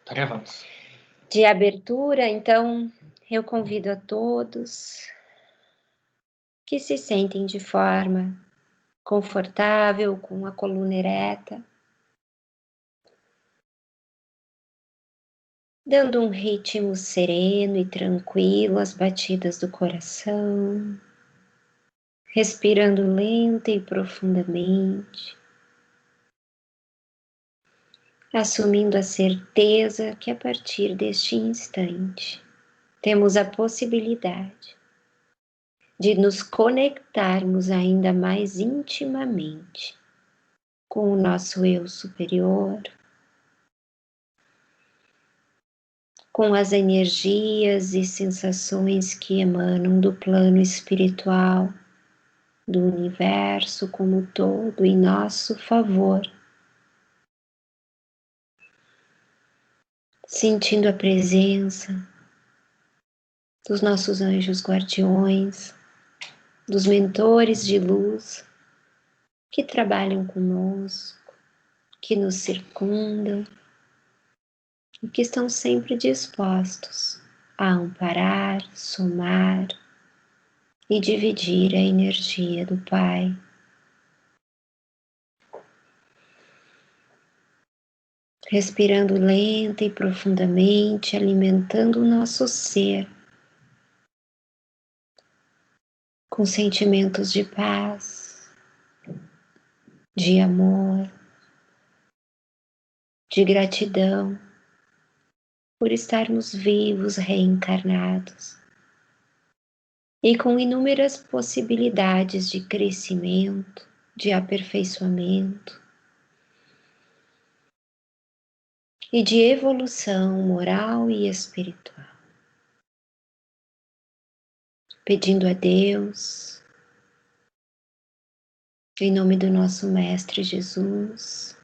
Gravamos. De abertura, então, eu convido a todos que se sentem de forma confortável, com a coluna ereta, dando um ritmo sereno e tranquilo às batidas do coração, respirando lenta e profundamente, assumindo a certeza que a partir deste instante temos a possibilidade de nos conectarmos ainda mais intimamente com o nosso eu superior, com as energias e sensações que emanam do plano espiritual, do universo como um todo em nosso favor, sentindo a presença dos nossos anjos guardiões, dos mentores de luz que trabalham conosco, que nos circundam e que estão sempre dispostos a amparar, somar e dividir a energia do Pai. Respirando lenta e profundamente, alimentando o nosso ser com sentimentos de paz, de amor, de gratidão por estarmos vivos, reencarnados e com inúmeras possibilidades de crescimento, de aperfeiçoamento e de evolução moral e espiritual. Pedindo a Deus, em nome do nosso Mestre Jesus,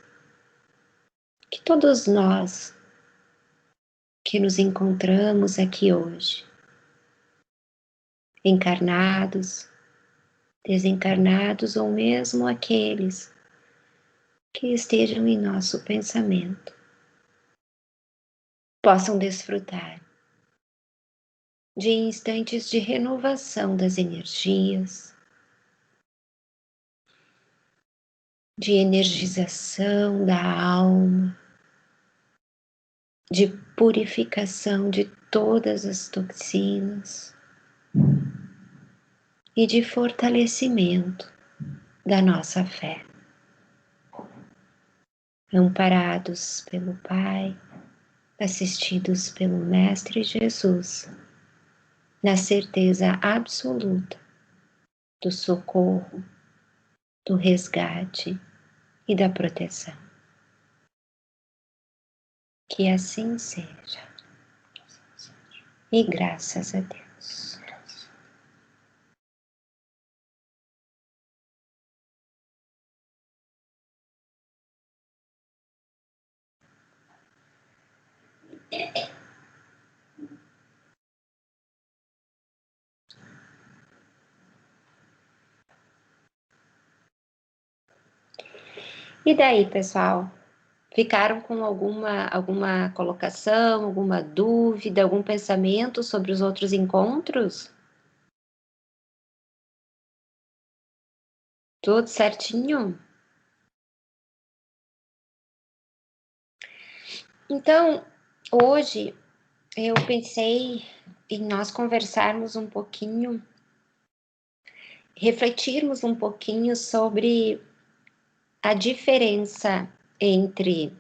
que todos nós que nos encontramos aqui hoje, encarnados, desencarnados ou mesmo aqueles que estejam em nosso pensamento, possam desfrutar de instantes de renovação das energias, de energização da alma, de purificação de todas as toxinas e de fortalecimento da nossa fé. Amparados pelo Pai, assistidos pelo Mestre Jesus, na certeza absoluta do socorro, do resgate e da proteção. Que assim seja. E graças a Deus. E daí, pessoal? Ficaram com alguma colocação, alguma dúvida, algum pensamento sobre os outros encontros? Tudo certinho? Então, hoje eu pensei em nós conversarmos um pouquinho, refletirmos um pouquinho sobre a diferença entre,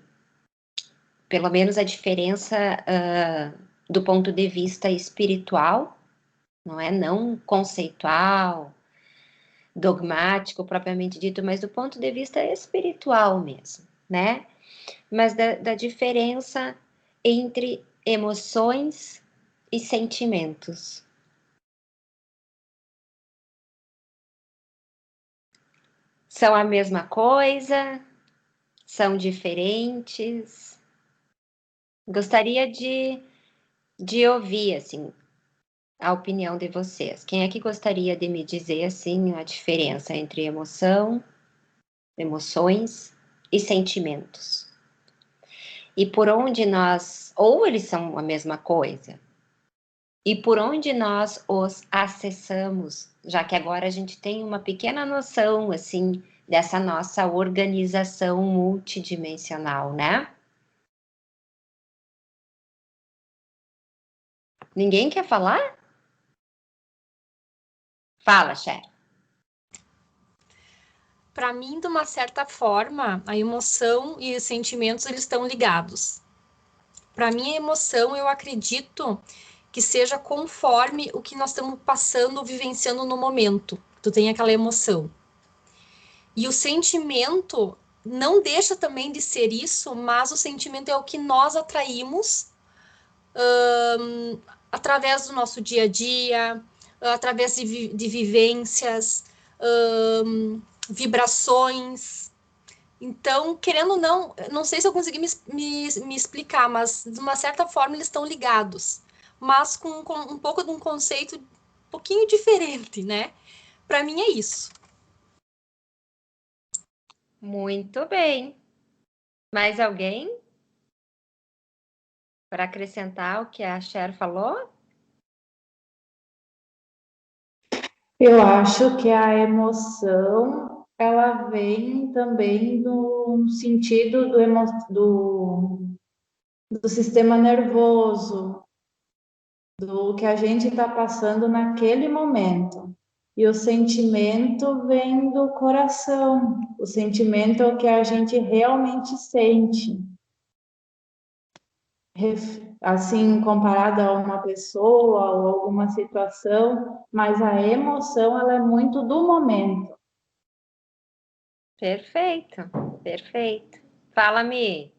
pelo menos a diferença do ponto de vista espiritual, não é? Não conceitual, dogmático propriamente dito, mas do ponto de vista espiritual mesmo, né? Mas da diferença entre emoções e sentimentos. São a mesma coisa? São diferentes? Gostaria de ouvir, assim, a opinião de vocês. Quem é que gostaria de me dizer, assim, a diferença entre emoções e sentimentos? E por onde nós, ou eles são a mesma coisa, e por onde nós os acessamos, já que agora a gente tem uma pequena noção, assim, dessa nossa organização multidimensional, né? Ninguém quer falar? Fala, Cher. Para mim, de uma certa forma, a emoção e os sentimentos eles estão ligados. Para mim, a emoção, eu acredito que seja conforme o que nós estamos passando ou vivenciando no momento. Tu tem aquela emoção. E o sentimento não deixa também de ser isso, mas o sentimento é o que nós atraímos através do nosso dia a dia, através de vivências, vibrações. Então, querendo ou não, não sei se eu consegui me explicar, mas de uma certa forma eles estão ligados, mas com um pouco de um conceito um pouquinho diferente, né? Para mim é isso. Muito bem. Mais alguém para acrescentar o que a Cher falou? Eu acho que a emoção, ela vem também no sentido do sistema nervoso, do que a gente está passando naquele momento. E o sentimento vem do coração. O sentimento é o que a gente realmente sente. Assim, comparado a uma pessoa ou alguma situação, mas a emoção, ela é muito do momento. Perfeito, perfeito. Fala-me.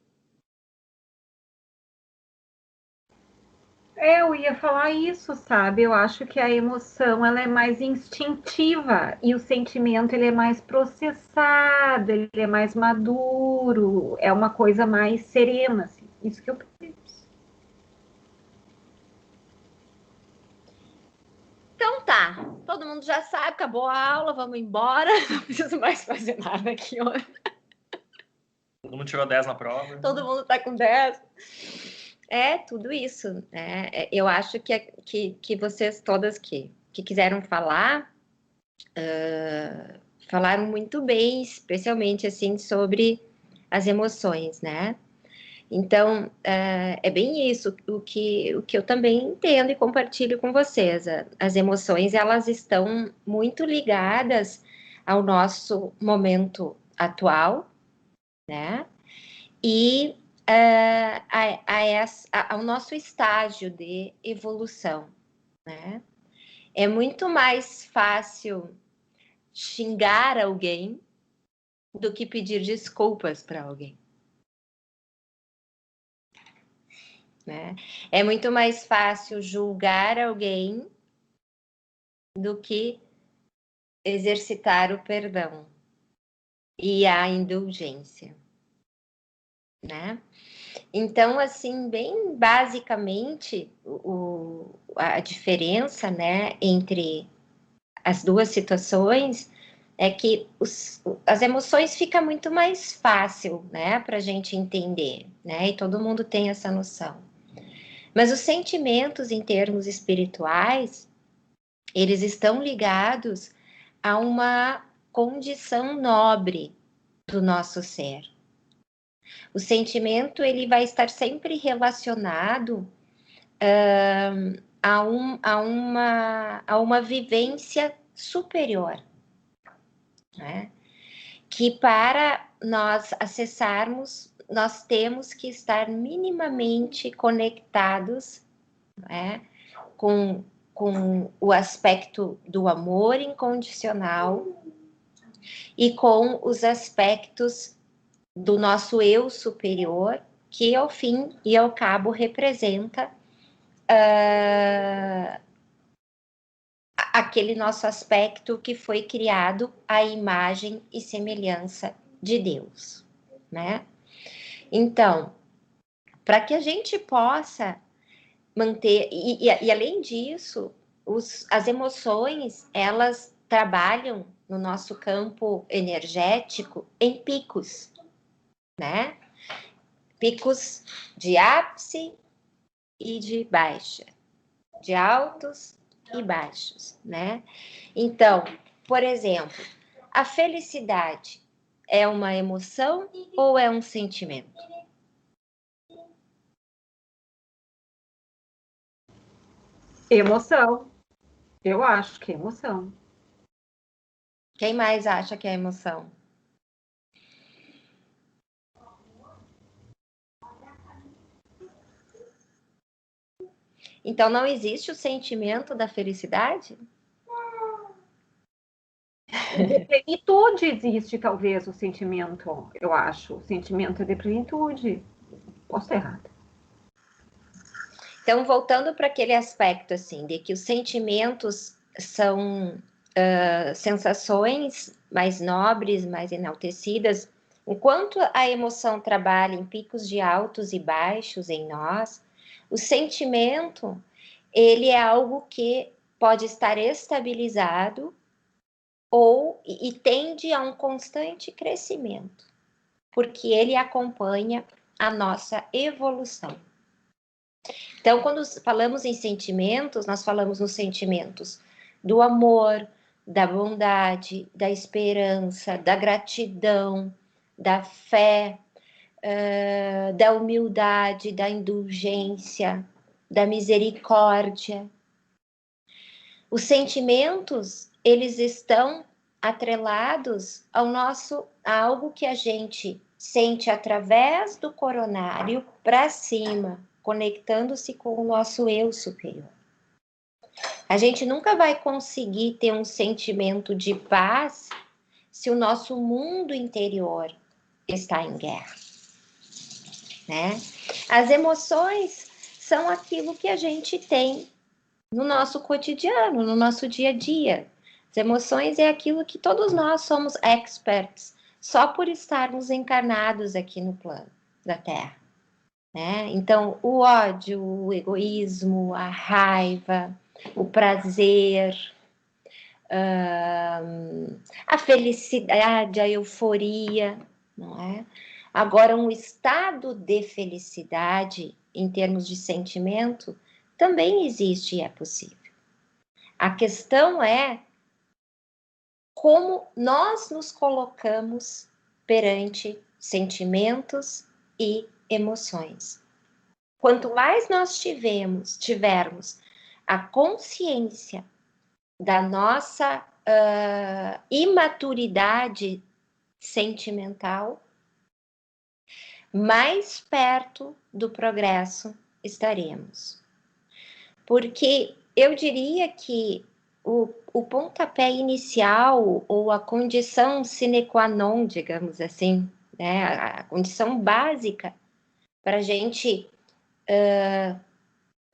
Eu ia falar isso, sabe? Eu acho que a emoção ela é mais instintiva e o sentimento ele é mais processado, ele é mais maduro, é uma coisa mais serena, assim. Isso que eu penso. Então tá, todo mundo já sabe, acabou a aula, vamos embora. Não preciso mais fazer nada aqui hoje. Todo mundo tirou 10 na prova. Todo mundo tá com 10. É tudo isso, né? Eu acho que vocês todas que quiseram falar, falaram muito bem, especialmente assim sobre as emoções, né? Então, é bem isso o que eu também entendo e compartilho com vocês. As emoções, elas estão muito ligadas ao nosso momento atual, né? E ao nosso estágio de evolução, né? É muito mais fácil xingar alguém do que pedir desculpas para alguém, né? É muito mais fácil julgar alguém do que exercitar o perdão e a indulgência, né? Então, assim, bem basicamente, a diferença, né, entre as duas situações é que as emoções fica muito mais fácil, né, para a gente entender, né, e todo mundo tem essa noção. Mas os sentimentos em termos espirituais, eles estão ligados a uma condição nobre do nosso ser. O sentimento ele vai estar sempre relacionado a uma vivência superior, né? Que para nós acessarmos, nós temos que estar minimamente conectados, né? com o aspecto do amor incondicional e com os aspectos do nosso eu superior, que ao fim e ao cabo representa aquele nosso aspecto que foi criado à imagem e semelhança de Deus, né? Então, para que a gente possa manter, e além disso, as emoções, elas trabalham no nosso campo energético em picos, né? picos de ápice e de baixa, de altos e baixos, né? Então, por exemplo, a felicidade é uma emoção ou é um sentimento? Emoção. Eu acho que é emoção. Quem mais acha que é emoção? Então, não existe o sentimento da felicidade? De plenitude existe, talvez, o sentimento, eu acho. O sentimento é de plenitude. Posso estar errada. Então, voltando para aquele aspecto, assim, de que os sentimentos são sensações mais nobres, mais enaltecidas, enquanto a emoção trabalha em picos de altos e baixos em nós, o sentimento, ele é algo que pode estar estabilizado e tende a um constante crescimento, porque ele acompanha a nossa evolução. Então, quando falamos em sentimentos, nós falamos nos sentimentos do amor, da bondade, da esperança, da gratidão, da fé, da humildade, da indulgência, da misericórdia. Os sentimentos, eles estão atrelados a algo que a gente sente através do coronário para cima, conectando-se com o nosso eu superior. A gente nunca vai conseguir ter um sentimento de paz se o nosso mundo interior está em guerra, né? As emoções são aquilo que a gente tem no nosso cotidiano, no nosso dia a dia. As emoções é aquilo que todos nós somos experts, só por estarmos encarnados aqui no plano da Terra, né? Então, o ódio, o egoísmo, a raiva, o prazer, a felicidade, a euforia, não é? Agora, um estado de felicidade, em termos de sentimento, também existe e é possível. A questão é como nós nos colocamos perante sentimentos e emoções. Quanto mais nós tivermos a consciência da nossa imaturidade sentimental, mais perto do progresso estaremos. Porque eu diria que o pontapé inicial, ou a condição sine qua non, digamos assim, né, a condição básica para a gente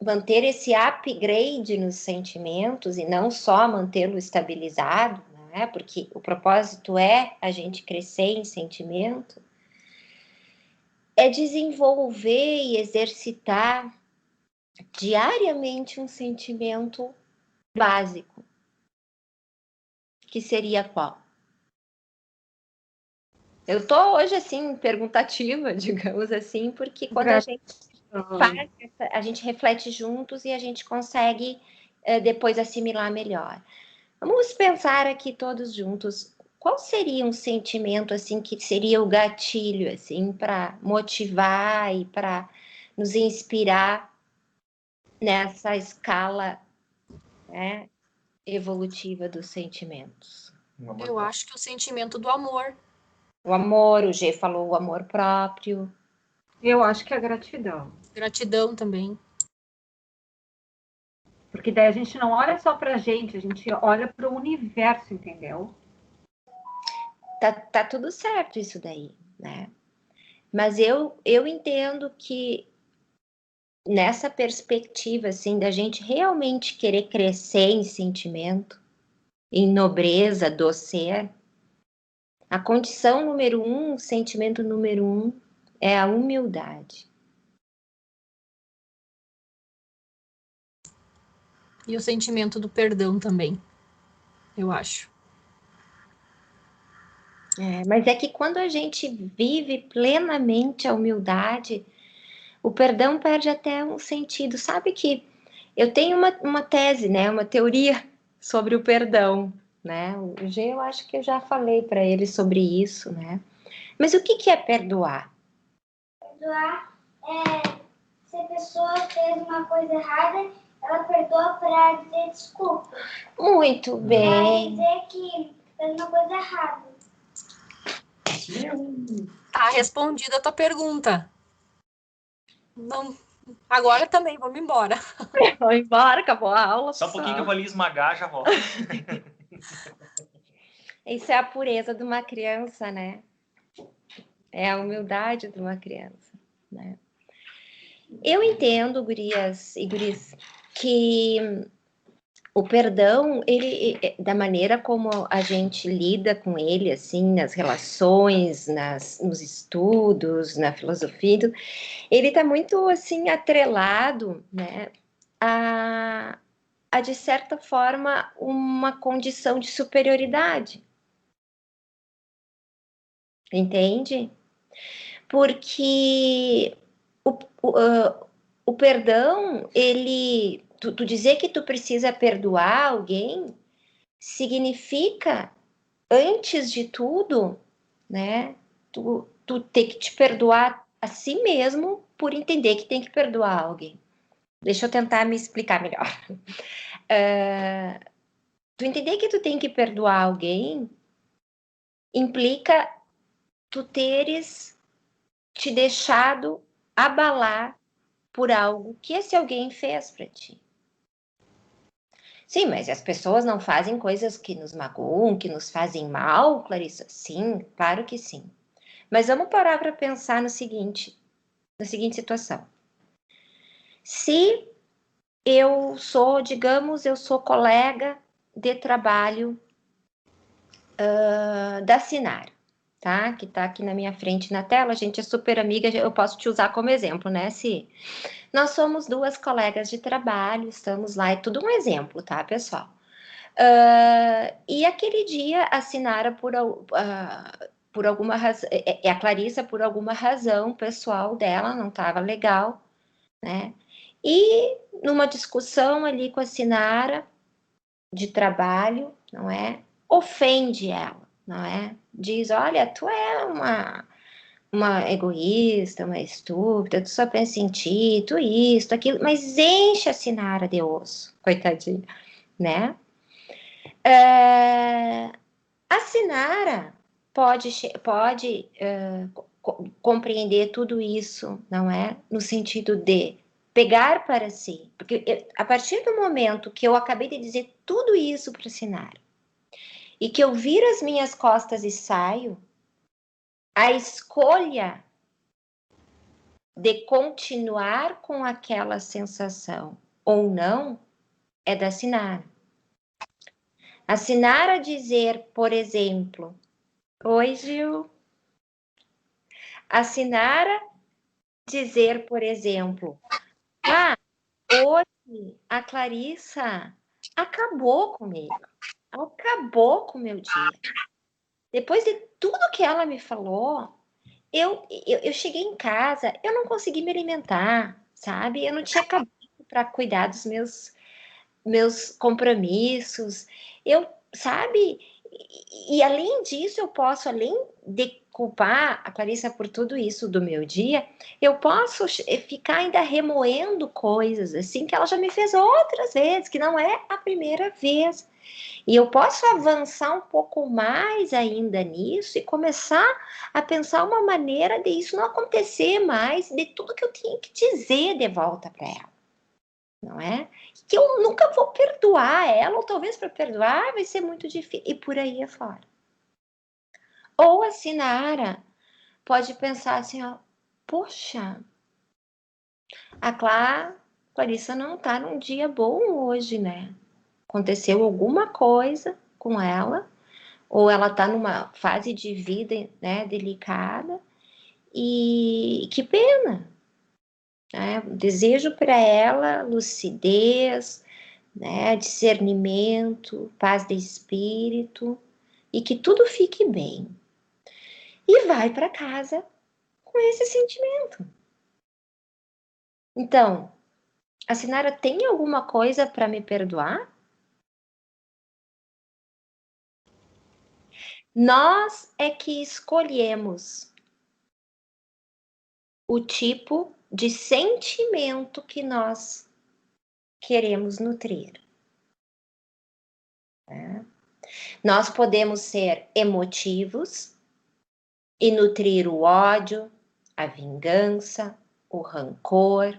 manter esse upgrade nos sentimentos e não só mantê-lo estabilizado, né, porque o propósito é a gente crescer em sentimento, é desenvolver e exercitar diariamente um sentimento básico, que seria qual? Eu tô hoje, assim, perguntativa, digamos assim, porque quando a gente faz, a gente reflete juntos e a gente consegue depois assimilar melhor. Vamos pensar aqui todos juntos, qual seria um sentimento, assim, que seria o gatilho, assim, para motivar e para nos inspirar nessa escala, né, evolutiva dos sentimentos? Eu acho que o sentimento do amor. O amor, o G falou o amor próprio. Eu acho que é gratidão. Gratidão também. Porque daí a gente não olha só pra gente, a gente olha pro universo, entendeu? Tá tudo certo isso daí, né? Mas eu entendo que nessa perspectiva, assim, da gente realmente querer crescer em sentimento, em nobreza do ser, a condição número 1, o sentimento número 1 é a humildade. E o sentimento do perdão também, eu acho. Mas é que quando a gente vive plenamente a humildade, o perdão perde até um sentido. Sabe que eu tenho uma tese, né? Uma teoria sobre o perdão, né? O G, eu acho que eu já falei para ele sobre isso, né? Mas o que é perdoar? Perdoar é se a pessoa fez uma coisa errada, ela perdoa para dizer desculpa. Muito Para bem. dizer que fez uma coisa errada. Tá respondida a tua pergunta. Não, agora também, vamos embora. Vou embora, acabou a aula. Só um pouquinho que eu vou ali esmagar, já volto. Isso é a pureza de uma criança, né? É a humildade de uma criança, né? Eu entendo, gurias e guris, que o perdão, ele, da maneira como a gente lida com ele, assim, nas relações, nos estudos, na filosofia, ele está muito, assim, atrelado, né, a, de certa forma, uma condição de superioridade. Entende? Porque o perdão, ele... Tu dizer que tu precisa perdoar alguém significa, antes de tudo, né, tu ter que te perdoar a si mesmo por entender que tem que perdoar alguém. Deixa eu tentar me explicar melhor. Tu entender que tu tem que perdoar alguém implica tu teres te deixado abalar por algo que esse alguém fez para ti. Sim, mas as pessoas não fazem coisas que nos magoam, que nos fazem mal, Clarissa? Sim, claro que sim. Mas vamos parar para pensar na seguinte situação. Se eu sou, digamos, eu sou colega de trabalho da Sinara, tá? Que tá aqui na minha frente na tela, a gente é super amiga, eu posso te usar como exemplo, né, Si? Nós somos duas colegas de trabalho, estamos lá, é tudo um exemplo, tá, pessoal? E aquele dia a Sinara, por alguma razão, a Clarissa, por alguma razão pessoal dela, não estava legal, né? E numa discussão ali com a Sinara, de trabalho, não é? Ofende ela, não é? Diz, olha, tu é uma egoísta, uma estúpida, tu só pensa em ti, tu isso, aquilo, mas enche a Sinara de osso, coitadinha, né? A Sinara pode compreender tudo isso, não é? No sentido de pegar para si, porque a partir do momento que eu acabei de dizer tudo isso para a Sinara, e que eu viro as minhas costas e saio, a escolha de continuar com aquela sensação ou não é da Sinara. A Sinara dizer, por exemplo, oi, Gil. A Sinara dizer, por exemplo, hoje a Clarissa acabou comigo, acabou com o meu dia. Depois de tudo que ela me falou, eu cheguei em casa, eu não consegui me alimentar, sabe? Eu não tinha cabeça para cuidar dos meus compromissos, sabe? E além disso, eu posso, além de culpar a Clarissa por tudo isso do meu dia, eu posso ficar ainda remoendo coisas, assim, que ela já me fez outras vezes, que não é a primeira vez. E eu posso avançar um pouco mais ainda nisso e começar a pensar uma maneira de isso não acontecer mais, de tudo que eu tinha que dizer de volta para ela, não é? Que eu nunca vou perdoar ela, ou talvez para perdoar vai ser muito difícil, e por aí afora. Ou a Sinara pode pensar assim, ó, poxa, a Clarissa não tá num dia bom hoje, né? Aconteceu alguma coisa com ela, ou ela tá numa fase de vida, né, delicada, e que pena, né? Desejo para ela lucidez, né, discernimento, paz de espírito, e que tudo fique bem, e vai para casa com esse sentimento. Então, a Sinara tem alguma coisa para me perdoar? Nós é que escolhemos o tipo de sentimento que nós queremos nutrir. Né? Nós podemos ser emotivos e nutrir o ódio, a vingança, o rancor,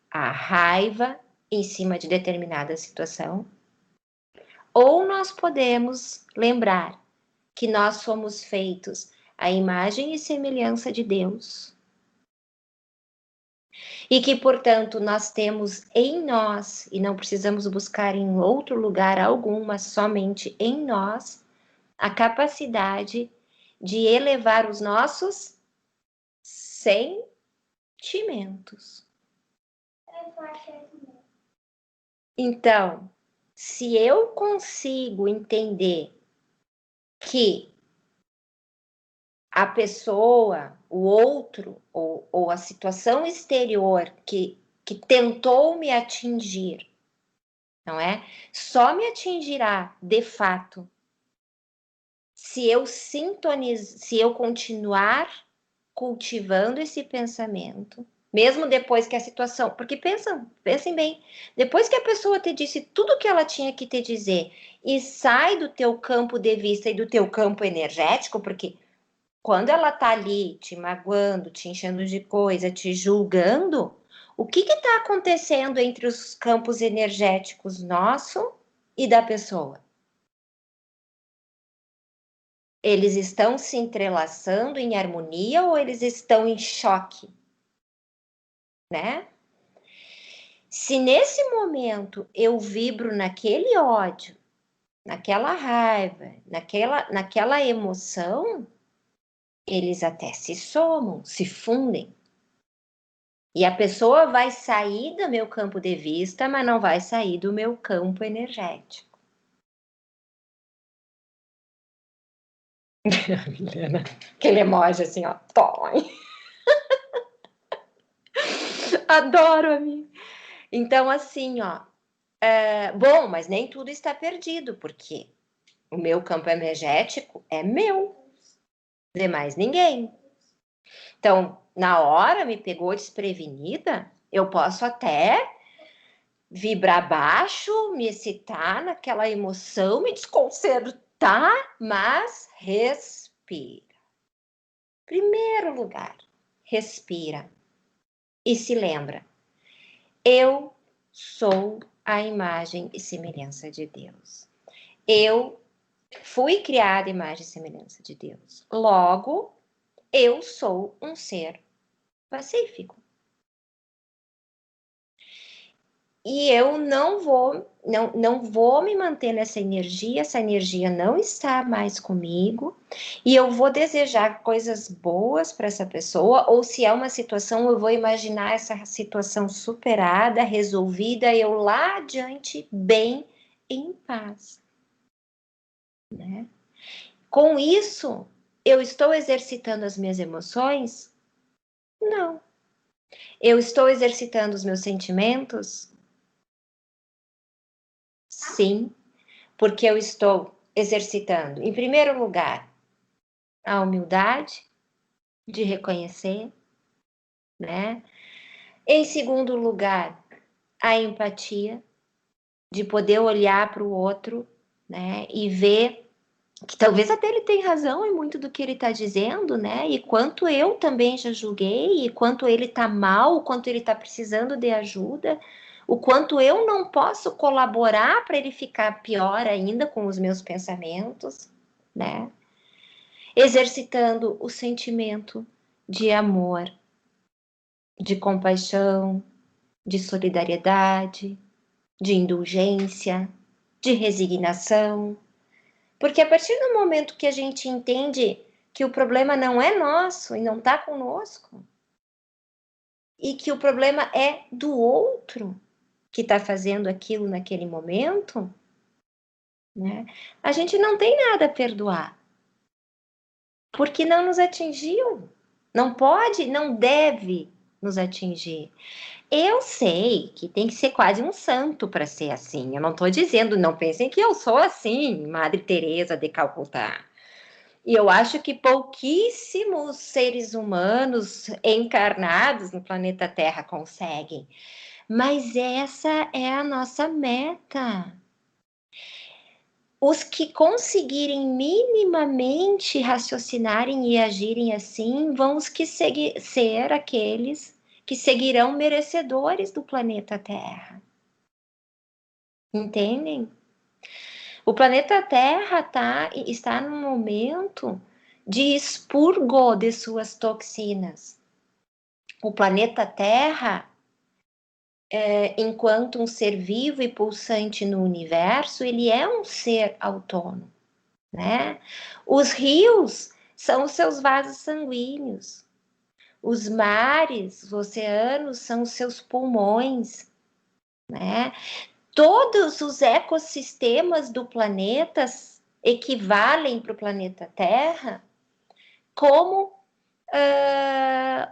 a raiva em cima de determinada situação. Ou nós podemos lembrar que nós somos feitos à imagem e semelhança de Deus. E que, portanto, nós temos em nós, e não precisamos buscar em outro lugar algum, mas somente em nós, a capacidade de elevar os nossos sentimentos. Então, se eu consigo entender que a pessoa, o outro, ou a situação exterior que tentou me atingir, não é? Só me atingirá, de fato, se eu continuar cultivando esse pensamento, mesmo depois que a situação... Porque pensem bem, depois que a pessoa te disse tudo o que ela tinha que te dizer e sai do teu campo de vista e do teu campo energético, porque quando ela tá ali te magoando, te enchendo de coisa, te julgando, o que está acontecendo entre os campos energéticos nosso e da pessoa? Eles estão se entrelaçando em harmonia ou eles estão em choque? Né? Se nesse momento eu vibro naquele ódio, naquela raiva, naquela emoção, eles até se somam, se fundem. E a pessoa vai sair do meu campo de vista, mas não vai sair do meu campo energético. Milena, aquele emoji assim, ó. Adoro a mim. Então, assim, ó. Bom, mas nem tudo está perdido, porque o meu campo energético é meu. De mais ninguém. Então, na hora me pegou desprevenida, eu posso até vibrar baixo, me excitar naquela emoção, me desconcertar, mas respira. Primeiro lugar, respira e se lembra, eu sou a imagem e semelhança de Deus. Eu fui criada à imagem e semelhança de Deus. Logo, eu sou um ser pacífico. E eu não vou me manter nessa energia, essa energia não está mais comigo, e eu vou desejar coisas boas para essa pessoa, ou se é uma situação, eu vou imaginar essa situação superada, resolvida, eu lá adiante, bem, em paz. Né? Com isso, eu estou exercitando as minhas emoções? Não. Eu estou exercitando os meus sentimentos? Sim, porque eu estou exercitando, em primeiro lugar, a humildade de reconhecer, né? Em segundo lugar, a empatia de poder olhar para o outro, né? E ver que talvez até ele tem razão em muito do que ele está dizendo, né? E quanto eu também já julguei, e quanto ele está mal, o quanto ele está precisando de ajuda, o quanto eu não posso colaborar para ele ficar pior ainda com os meus pensamentos, né? Exercitando o sentimento de amor, de compaixão, de solidariedade, de indulgência, de resignação. Porque a partir do momento que a gente entende que o problema não é nosso e não está conosco, e que o problema é do outro que está fazendo aquilo naquele momento, né? A gente não tem nada a perdoar. porque não nos atingiu. Não pode, não deve nos atingir. Eu sei que tem que ser quase um santo para ser assim. Eu não estou dizendo, não pensem que eu sou assim, Madre Teresa de Calcutá. E eu acho que pouquíssimos seres humanos encarnados no planeta Terra conseguem. Mas essa é a nossa meta. Os que conseguirem minimamente raciocinarem e agirem assim vão os que ser aqueles que seguirão merecedores do planeta Terra. Entendem? O planeta Terra está num momento de expurgo de suas toxinas. O planeta Terra, enquanto um ser vivo e pulsante no universo, ele é um ser autônomo, né? Os rios são os seus vasos sanguíneos. Os mares, os oceanos são os seus pulmões, né? Todos os ecossistemas do planeta equivalem para o planeta Terra como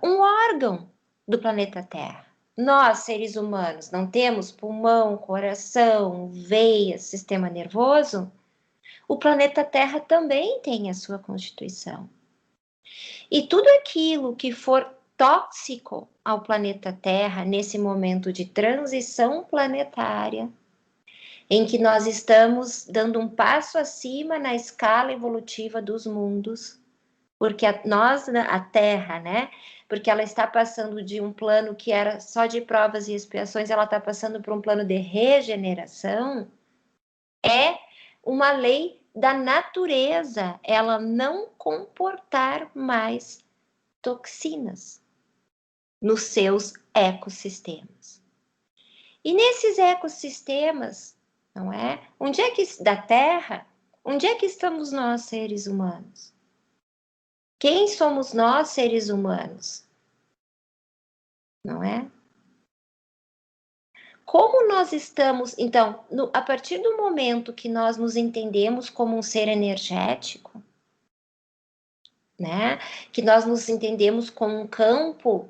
um órgão do planeta Terra. Nós, seres humanos, não temos pulmão, coração, veias, sistema nervoso? O planeta Terra também tem a sua constituição. E tudo aquilo que for tóxico ao planeta Terra nesse momento de transição planetária, em que nós estamos dando um passo acima na escala evolutiva dos mundos, porque a Terra, né? Porque ela está passando de um plano que era só de provas e expiações, ela está passando para um plano de regeneração, é uma lei da natureza, ela não comportar mais toxinas nos seus ecossistemas. E nesses ecossistemas, não é? Da Terra, onde é que estamos nós, seres humanos? Quem somos nós, seres humanos? Não é? Como nós estamos, então, a partir do momento que nós nos entendemos como um ser energético, né? Que nós nos entendemos como um campo,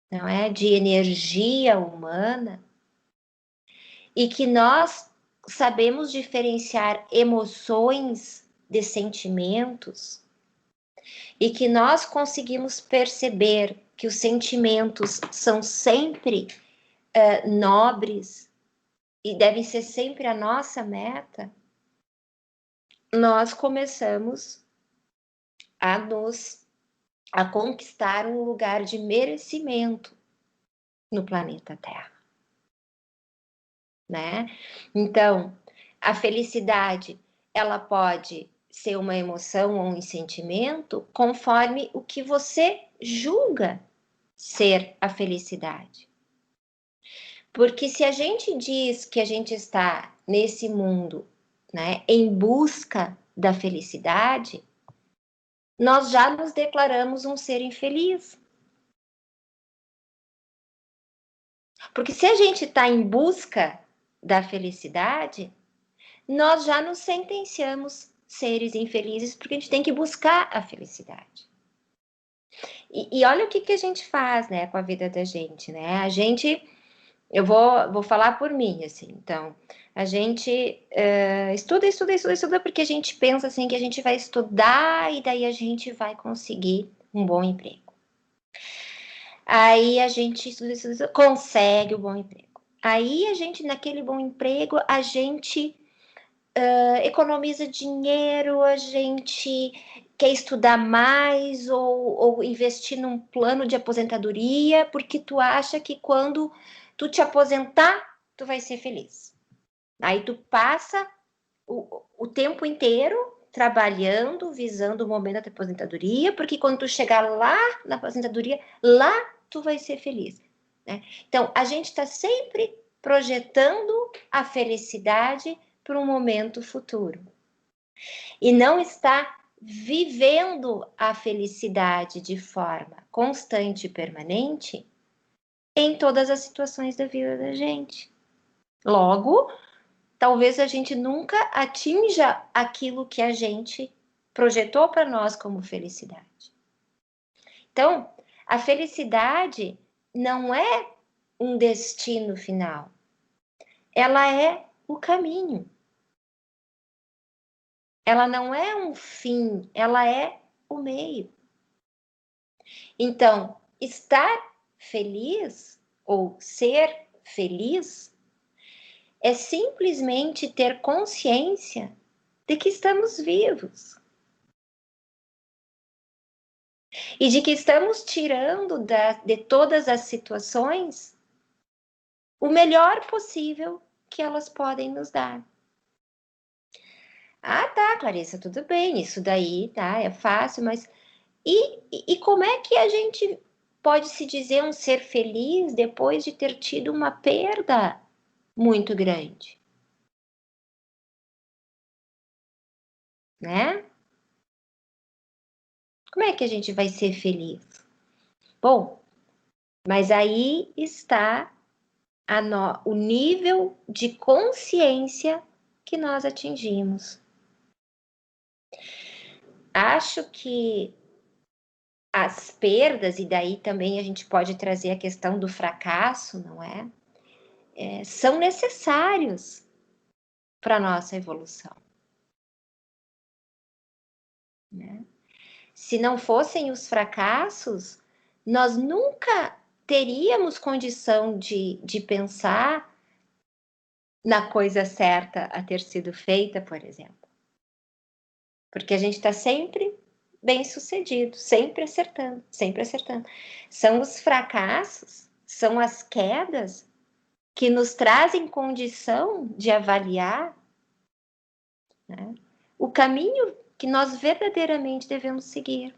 não é, de energia humana, e que nós sabemos diferenciar emoções de sentimentos, e que nós conseguimos perceber que os sentimentos são sempre nobres e devem ser sempre a nossa meta, nós começamos a conquistar um lugar de merecimento no planeta Terra, né? Então, a felicidade, ela pode ser uma emoção ou um sentimento conforme o que você julga ser a felicidade. Porque se a gente diz que a gente está nesse mundo, né, em busca da felicidade, nós já nos declaramos um ser infeliz. Porque se a gente está em busca da felicidade, nós já nos sentenciamos seres infelizes, porque a gente tem que buscar a felicidade. E olha o que a gente faz, né, com a vida da gente, né? A gente, eu vou falar por mim, assim, então, a gente estuda, porque a gente pensa assim que a gente vai estudar e daí a gente vai conseguir um bom emprego. Aí a gente estuda, consegue o bom emprego. Aí a gente, naquele bom emprego, a gente economiza dinheiro, a gente quer estudar mais ou investir num plano de aposentadoria, porque tu acha que quando tu te aposentar, tu vai ser feliz. Aí tu passa o tempo inteiro trabalhando, visando o momento da aposentadoria, porque quando tu chegar lá na aposentadoria, lá tu vai ser feliz, né? Então, a gente está sempre projetando a felicidade para um momento futuro. E não está vivendo a felicidade de forma constante e permanente em todas as situações da vida da gente. Logo, talvez a gente nunca atinja aquilo que a gente projetou para nós como felicidade. Então, a felicidade não é um destino final. Ela é o caminho. Ela não é um fim, ela é o meio. Então, estar feliz ou ser feliz é simplesmente ter consciência de que estamos vivos. E de que estamos tirando de todas as situações o melhor possível que elas podem nos dar. Ah, tá, Clarissa, tudo bem, isso daí, tá, é fácil, mas e como é que a gente pode se dizer um ser feliz depois de ter tido uma perda muito grande? Né? Como é que a gente vai ser feliz? Bom, mas aí está o nível de consciência que nós atingimos. Acho que as perdas, e daí também a gente pode trazer a questão do fracasso, não é? São necessários para a nossa evolução. Né? Se não fossem os fracassos, nós nunca teríamos condição de pensar na coisa certa a ter sido feita, por exemplo. Porque a gente está sempre bem sucedido, sempre acertando, sempre acertando. São os fracassos, são as quedas que nos trazem condição de avaliar, né, o caminho que nós verdadeiramente devemos seguir.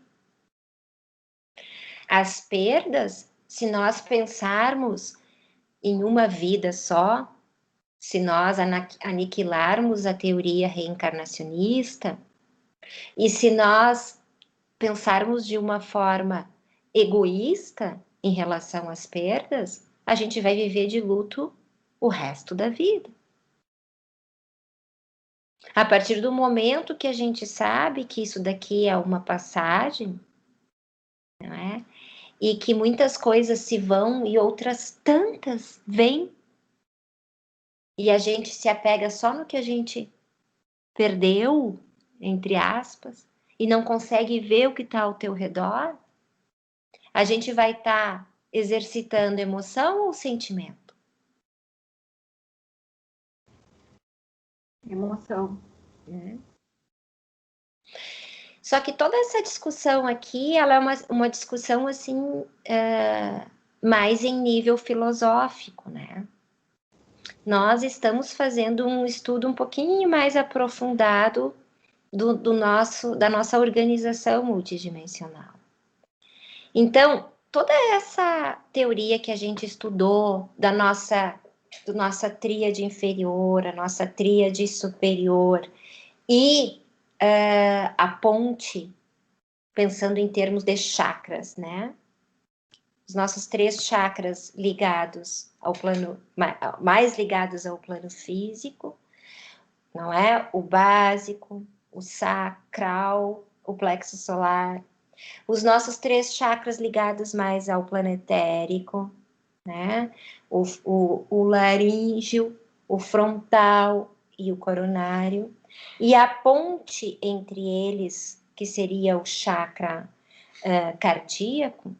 As perdas, se nós pensarmos em uma vida só, se nós aniquilarmos a teoria reencarnacionista, e se nós pensarmos de uma forma egoísta em relação às perdas, a gente vai viver de luto o resto da vida. A partir do momento que a gente sabe que isso daqui é uma passagem, não é? E que muitas coisas se vão e outras tantas vêm, e a gente se apega só no que a gente perdeu, entre aspas, e não consegue ver o que está ao teu redor, a gente vai estar exercitando emoção ou sentimento? Emoção. Né? Só que toda essa discussão aqui, ela é uma discussão assim, mais em nível filosófico, né? Nós estamos fazendo um estudo um pouquinho mais aprofundado da nossa organização multidimensional. Então, toda essa teoria que a gente estudou da nossa tríade inferior, a nossa tríade superior e a ponte, pensando em termos de chakras, né? Os nossos 3 chakras ligados ao plano, mais ligados ao plano físico, não é? O básico, o sacral, o plexo solar. Os nossos 3 chakras ligados mais ao plano etérico, né? O laríngeo, o frontal e o coronário. E a ponte entre eles, que seria o chakra cardíaco,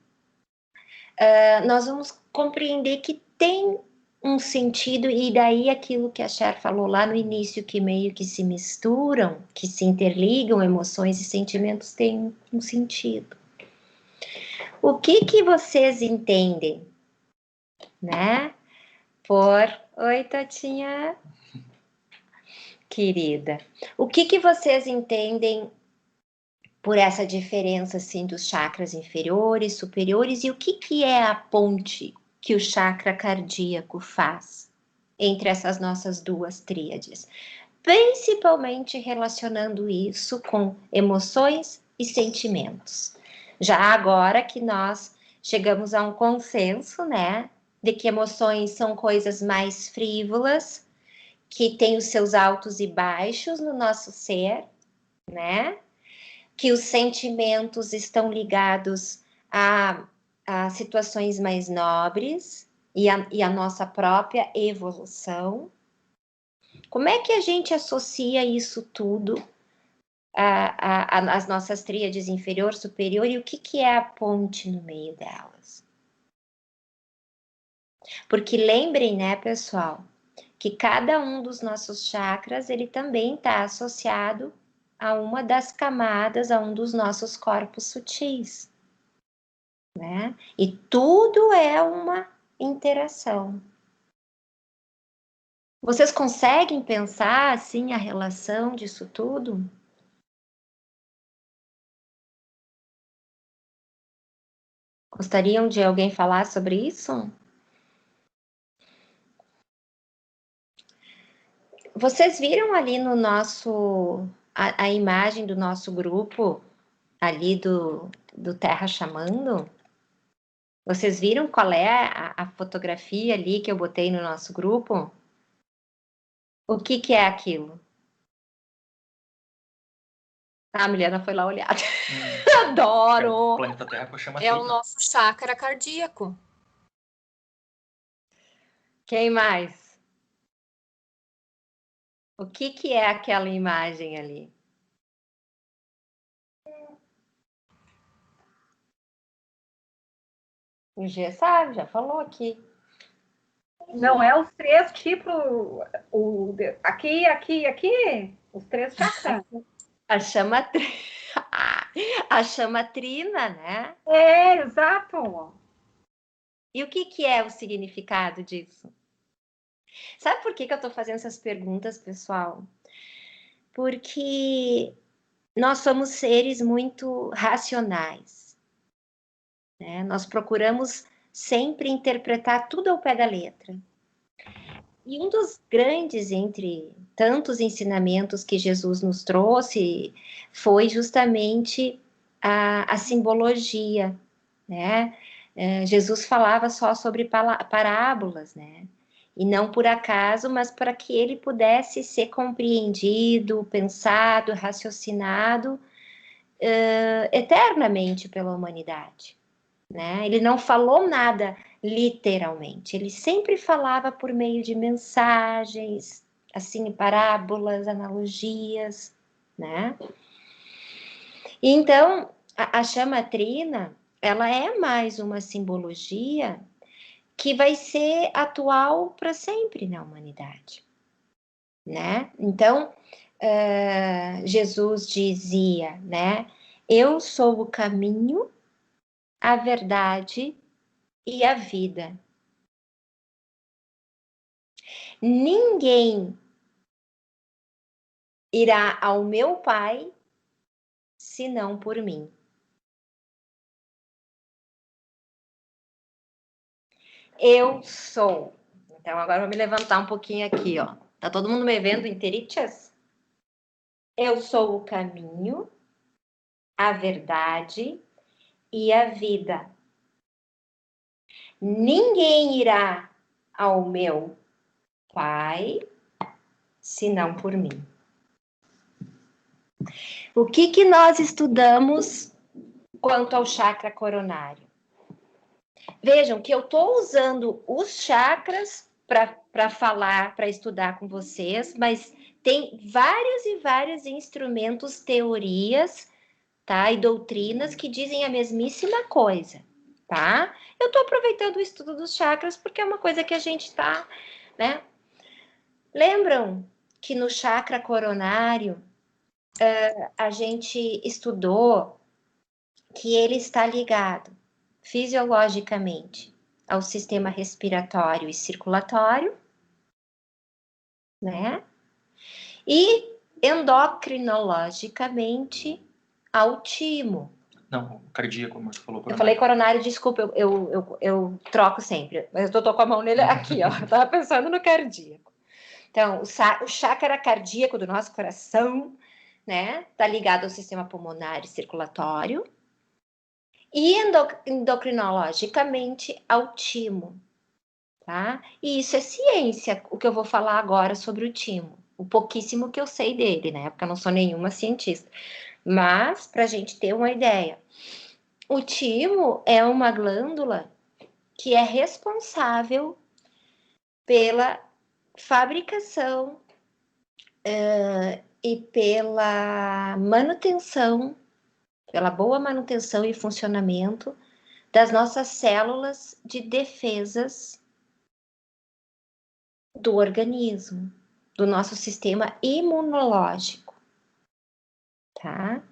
nós vamos compreender que tem um sentido, e daí aquilo que a Cher falou lá no início, que meio que se misturam, que se interligam, emoções e sentimentos têm um sentido. O que vocês entendem, né? Oi, Tatinha. Querida. O que vocês entendem por essa diferença, assim, dos chakras inferiores, superiores, e o que é a ponte que o chakra cardíaco faz entre essas nossas 2 tríades? Principalmente relacionando isso com emoções e sentimentos. Já agora que nós chegamos a um consenso, né, de que emoções são coisas mais frívolas, que têm os seus altos e baixos no nosso ser, né? que os sentimentos estão ligados a situações mais nobres e a nossa própria evolução. Como é que a gente associa isso tudo às nossas tríades inferior, superior, e o que é a ponte no meio delas? Porque lembrem, né, pessoal, que cada um dos nossos chakras, ele também está associado a uma das camadas, a um dos nossos corpos sutis, né? E tudo é uma interação. Vocês conseguem pensar, assim, a relação disso tudo? Gostariam de alguém falar sobre isso? Vocês viram ali no nosso... a imagem do nosso grupo, ali do Terra Chamando? Vocês viram qual é a fotografia ali que eu botei no nosso grupo? O que é aquilo? A Miliana foi lá olhar. Adoro! O planeta Terra que eu chamo É o nosso chakra cardíaco. Quem mais? O que é aquela imagem ali? O G sabe, já falou aqui. Não é os 3 tipos, aqui, os 3 chakras. A chama, a chama trina, né? É, exato. E o que é o significado disso? Sabe por que eu estou fazendo essas perguntas, pessoal? Porque nós somos seres muito racionais, né? Nós procuramos sempre interpretar tudo ao pé da letra. E um dos grandes, entre tantos ensinamentos que Jesus nos trouxe, foi justamente a simbologia, né? Jesus falava só sobre parábolas, né? E não por acaso, mas para que ele pudesse ser compreendido, pensado, raciocinado eternamente pela humanidade, né? Ele não falou nada literalmente, ele sempre falava por meio de mensagens, assim, parábolas, analogias, né? E então, a chama trina, ela é mais uma simbologia que vai ser atual para sempre na humanidade, né? Então, Jesus dizia, né? Eu sou o caminho, a verdade e a vida. Ninguém irá ao meu Pai senão por mim. Eu sou. Então, agora eu vou me levantar um pouquinho aqui, ó. Tá todo mundo me vendo inteiritas? Eu sou o caminho, a verdade e a vida. Ninguém irá ao meu Pai senão por mim. O que nós estudamos quanto ao chakra coronário? Vejam que eu estou usando os chakras para falar, para estudar com vocês, mas tem vários e vários instrumentos, teorias, tá? E doutrinas que dizem a mesmíssima coisa, tá? Eu estou aproveitando o estudo dos chakras porque é uma coisa que a gente está, né? Lembram que no chakra coronário a gente estudou que ele está ligado fisiologicamente ao sistema respiratório e circulatório, né? E endocrinologicamente ao timo. Não, cardíaco, como você falou. Eu falei coronário, desculpa, eu troco sempre. Mas eu tô com a mão nele aqui, ó. Eu tava pensando no cardíaco. Então, o chakra cardíaco do nosso coração, né? Tá ligado ao sistema pulmonar e circulatório. E endocrinologicamente ao timo, tá? E isso é ciência, o que eu vou falar agora sobre o timo. O pouquíssimo que eu sei dele, né? Porque eu não sou nenhuma cientista. Mas, para a gente ter uma ideia, o timo é uma glândula que é responsável pela fabricação e pela manutenção, pela boa manutenção e funcionamento das nossas células de defesas do organismo, do nosso sistema imunológico, tá?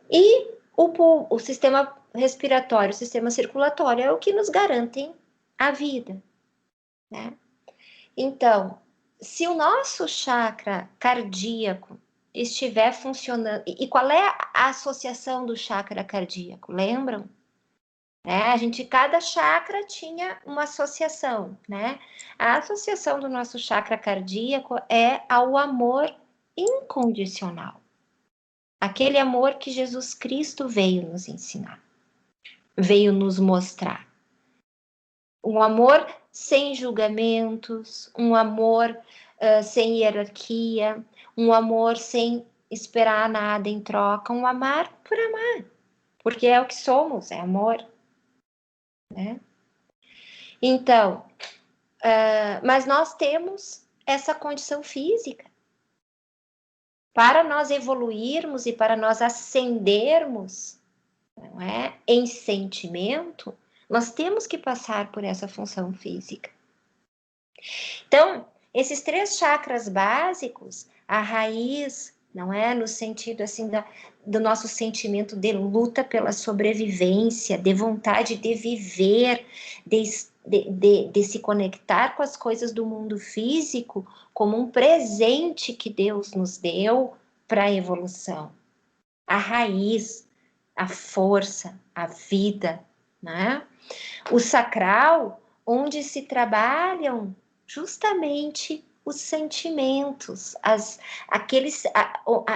E o sistema respiratório, o sistema circulatório é o que nos garantem a vida, né? Então, se o nosso chakra cardíaco estiver funcionando, e qual é a associação do chakra cardíaco? Lembram? Cada chakra tinha uma associação, né? A associação do nosso chakra cardíaco é ao amor incondicional. Aquele amor que Jesus Cristo veio nos ensinar, veio nos mostrar. Um amor sem julgamentos, um amor sem hierarquia, um amor sem esperar nada em troca, um amar por amar, porque é o que somos, é amor, né? Então, mas nós temos essa condição física. Para nós evoluirmos e para nós ascendermos, não é, em sentimento, nós temos que passar por essa função física. Então, esses 3 chakras básicos, a raiz, não é, no sentido assim do nosso sentimento de luta pela sobrevivência, de vontade de viver, de se conectar com as coisas do mundo físico como um presente que Deus nos deu para a evolução. A raiz, a força, a vida, né? O sacral, onde se trabalham justamente os sentimentos,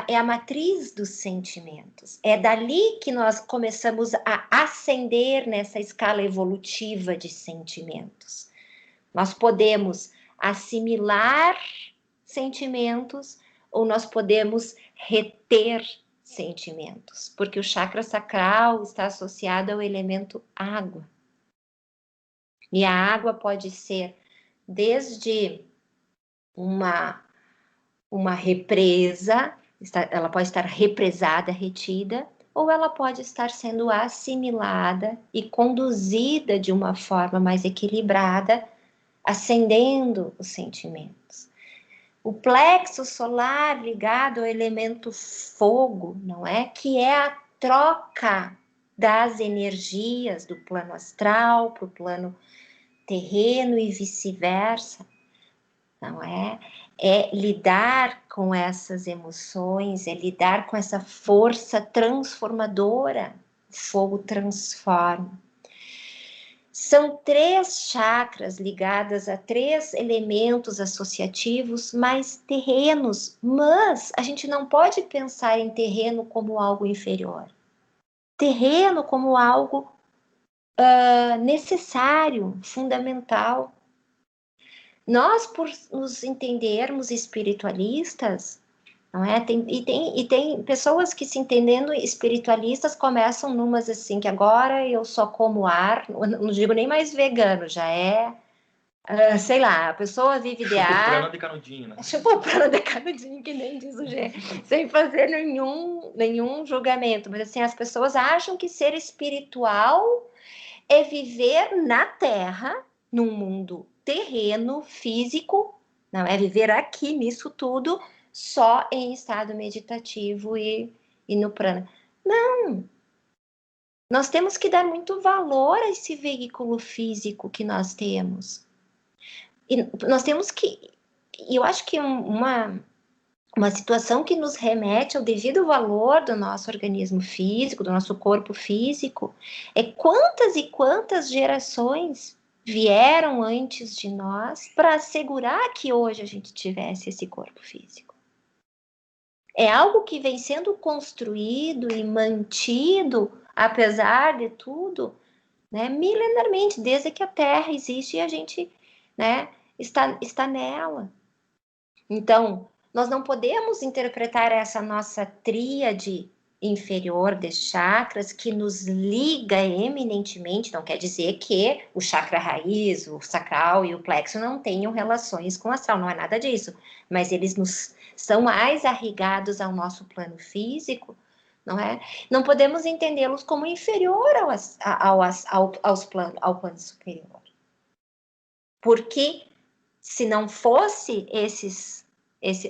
é a matriz dos sentimentos. É dali que nós começamos a ascender nessa escala evolutiva de sentimentos. Nós podemos assimilar sentimentos ou nós podemos reter sentimentos, porque o chakra sacral está associado ao elemento água. E a água pode ser desde uma represa, ela pode estar represada, retida, ou ela pode estar sendo assimilada e conduzida de uma forma mais equilibrada, acendendo os sentimentos. O plexo solar ligado ao elemento fogo, não é? Que é a troca das energias do plano astral para o plano terreno e vice-versa, não é? É lidar com essas emoções, é lidar com essa força transformadora. O fogo transforma. São 3 chakras ligadas a 3 elementos associativos mais terrenos, mas a gente não pode pensar em terreno como algo inferior. Terreno como algo necessário, fundamental. Nós, por nos entendermos espiritualistas, não é? Tem pessoas que, se entendendo espiritualistas, começam numas assim, que agora eu só como ar, não digo nem mais vegano, já é, sei lá, a pessoa vive de ar. Chupa o prana de canudinho, né? Chupa o prana de canudinho, que nem diz o Gê, sem fazer nenhum julgamento, mas assim, as pessoas acham que ser espiritual é viver na Terra, num mundo terreno, físico, não é viver aqui nisso tudo, só em estado meditativo e no prana. Não! Nós temos que dar muito valor a esse veículo físico que nós temos. E nós temos que... Eu acho que uma situação que nos remete ao devido valor do nosso organismo físico, do nosso corpo físico, é quantas e quantas gerações vieram antes de nós para assegurar que hoje a gente tivesse esse corpo físico. É algo que vem sendo construído e mantido, apesar de tudo, né, milenarmente, desde que a Terra existe e a gente, né, está nela. Então, nós não podemos interpretar essa nossa tríade inferior de chakras que nos liga eminentemente, não quer dizer que o chakra raiz, o sacral e o plexo não tenham relações com o astral, não é nada disso, mas eles nos são mais arrigados ao nosso plano físico, não é? Não podemos entendê-los como inferior ao plano superior. Porque se não fosse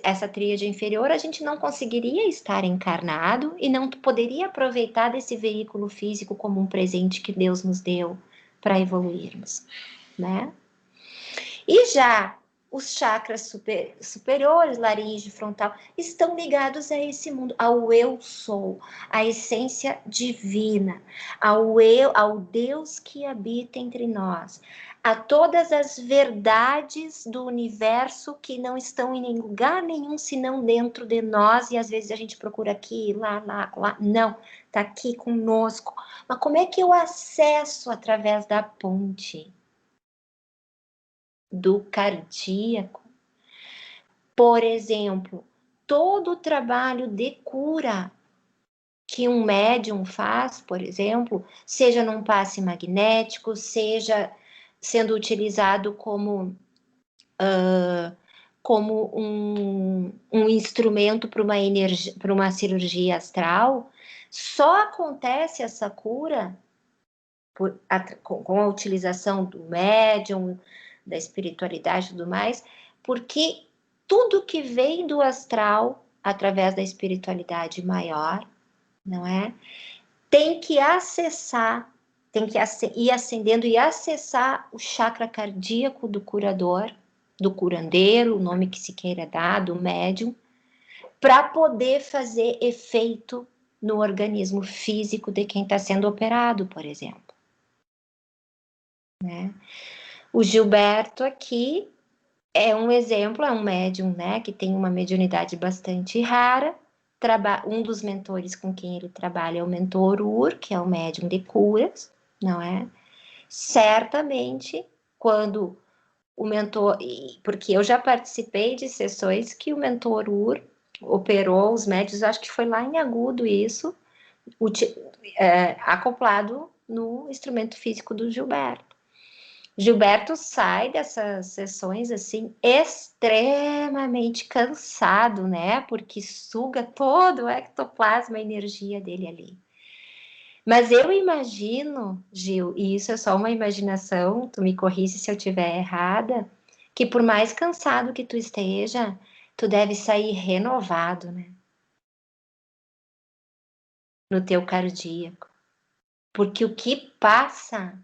essa tríade inferior, a gente não conseguiria estar encarnado e não poderia aproveitar desse veículo físico como um presente que Deus nos deu para evoluirmos, né? E já os chakras superiores, laríngeo e frontal, estão ligados a esse mundo, ao eu sou, à essência divina, ao Deus que habita entre nós, a todas as verdades do universo que não estão em lugar nenhum senão dentro de nós, e às vezes a gente procura aqui, lá, não, está aqui conosco. Mas como é que eu acesso através da ponte do cardíaco? Por exemplo, todo o trabalho de cura que um médium faz, por exemplo, seja num passe magnético, seja sendo utilizado como um instrumento para uma cirurgia astral, só acontece essa cura com a utilização do médium, da espiritualidade e tudo mais, porque tudo que vem do astral, através da espiritualidade maior, não é? Tem que acessar, tem que ir ascendendo e acessar o chakra cardíaco do curador, do curandeiro, o nome que se queira dar, do médium, para poder fazer efeito no organismo físico de quem está sendo operado, por exemplo. Né? O Gilberto aqui é um exemplo, é um médium, né, que tem uma mediunidade bastante rara. Um dos mentores com quem ele trabalha é o mentor Ur, que é o médium de curas, não é? Certamente, quando o mentor... Porque eu já participei de sessões que o mentor Ur operou os médios, acho que foi lá em Agudo isso, acoplado no instrumento físico do Gilberto. Gilberto sai dessas sessões assim extremamente cansado, né? Porque suga todo o ectoplasma, a energia dele ali. Mas eu imagino, Gil, e isso é só uma imaginação, tu me corrige se eu estiver errada, que por mais cansado que tu esteja, tu deve sair renovado, né? No teu cardíaco. Porque o que passa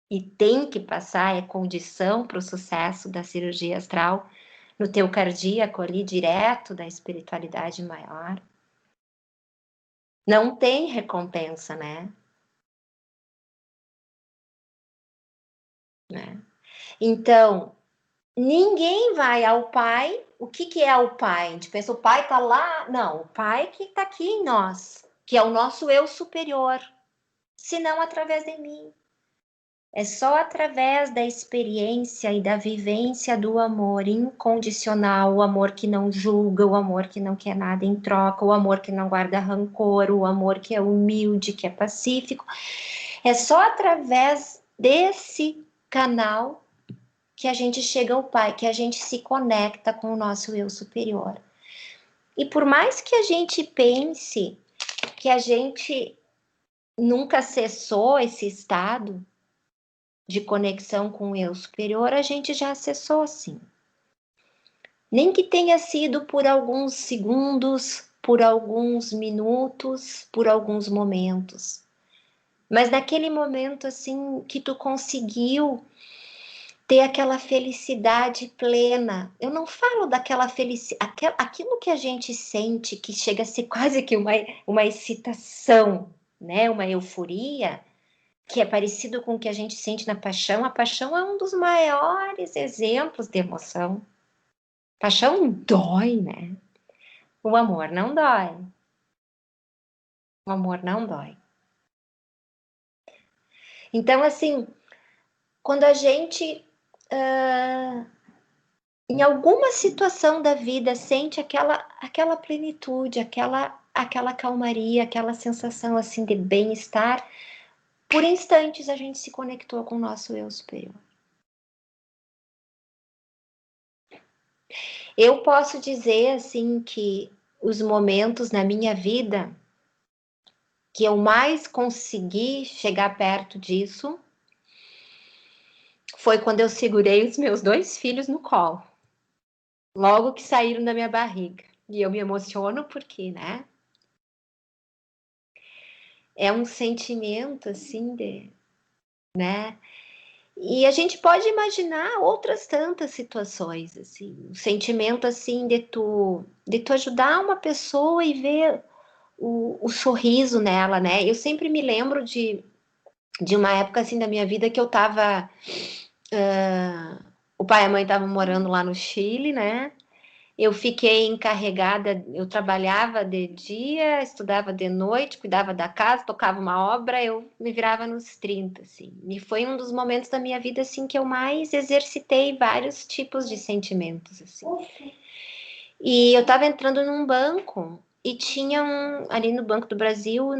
e tem que passar, é condição para o sucesso da cirurgia astral, no teu cardíaco ali, direto da espiritualidade maior. Não tem recompensa, né? Então, ninguém vai ao Pai. O que é o Pai? A gente pensa, o Pai está lá. Não, o Pai que está aqui em nós, que é o nosso eu superior, se não através de mim. É só através da experiência e da vivência do amor incondicional, o amor que não julga, o amor que não quer nada em troca, o amor que não guarda rancor, o amor que é humilde, que é pacífico. É só através desse canal que a gente chega ao Pai, que a gente se conecta com o nosso eu superior. E por mais que a gente pense que a gente nunca acessou esse estado de conexão com o eu superior, a gente já acessou sim. Nem que tenha sido por alguns segundos, por alguns minutos, por alguns momentos. Mas naquele momento assim que tu conseguiu ter aquela felicidade plena. Eu não falo daquela felicidade, aquilo que a gente sente que chega a ser quase que uma excitação, né? Uma euforia, que é parecido com o que a gente sente na paixão. A paixão é um dos maiores exemplos de emoção. Paixão dói, né? O amor não dói. O amor não dói. Então, assim, quando a gente em alguma situação da vida sente aquela plenitude, aquela calmaria, aquela sensação assim de bem-estar, por instantes a gente se conectou com o nosso eu superior. Eu posso dizer assim que os momentos na minha vida que eu mais consegui chegar perto disso foi quando eu segurei os meus 2 filhos no colo, logo que saíram da minha barriga. E eu me emociono porque, né? É um sentimento assim né? E a gente pode imaginar outras tantas situações, assim, o sentimento assim de tu ajudar uma pessoa e ver o sorriso nela, né? Eu sempre me lembro de uma época assim da minha vida que eu tava. O pai e a mãe estavam morando lá no Chile, né? Eu fiquei encarregada, eu trabalhava de dia, estudava de noite, cuidava da casa, tocava uma obra, eu me virava nos 30, assim. E foi um dos momentos da minha vida, assim, que eu mais exercitei vários tipos de sentimentos, assim. E eu estava entrando num banco e tinha ali no Banco do Brasil,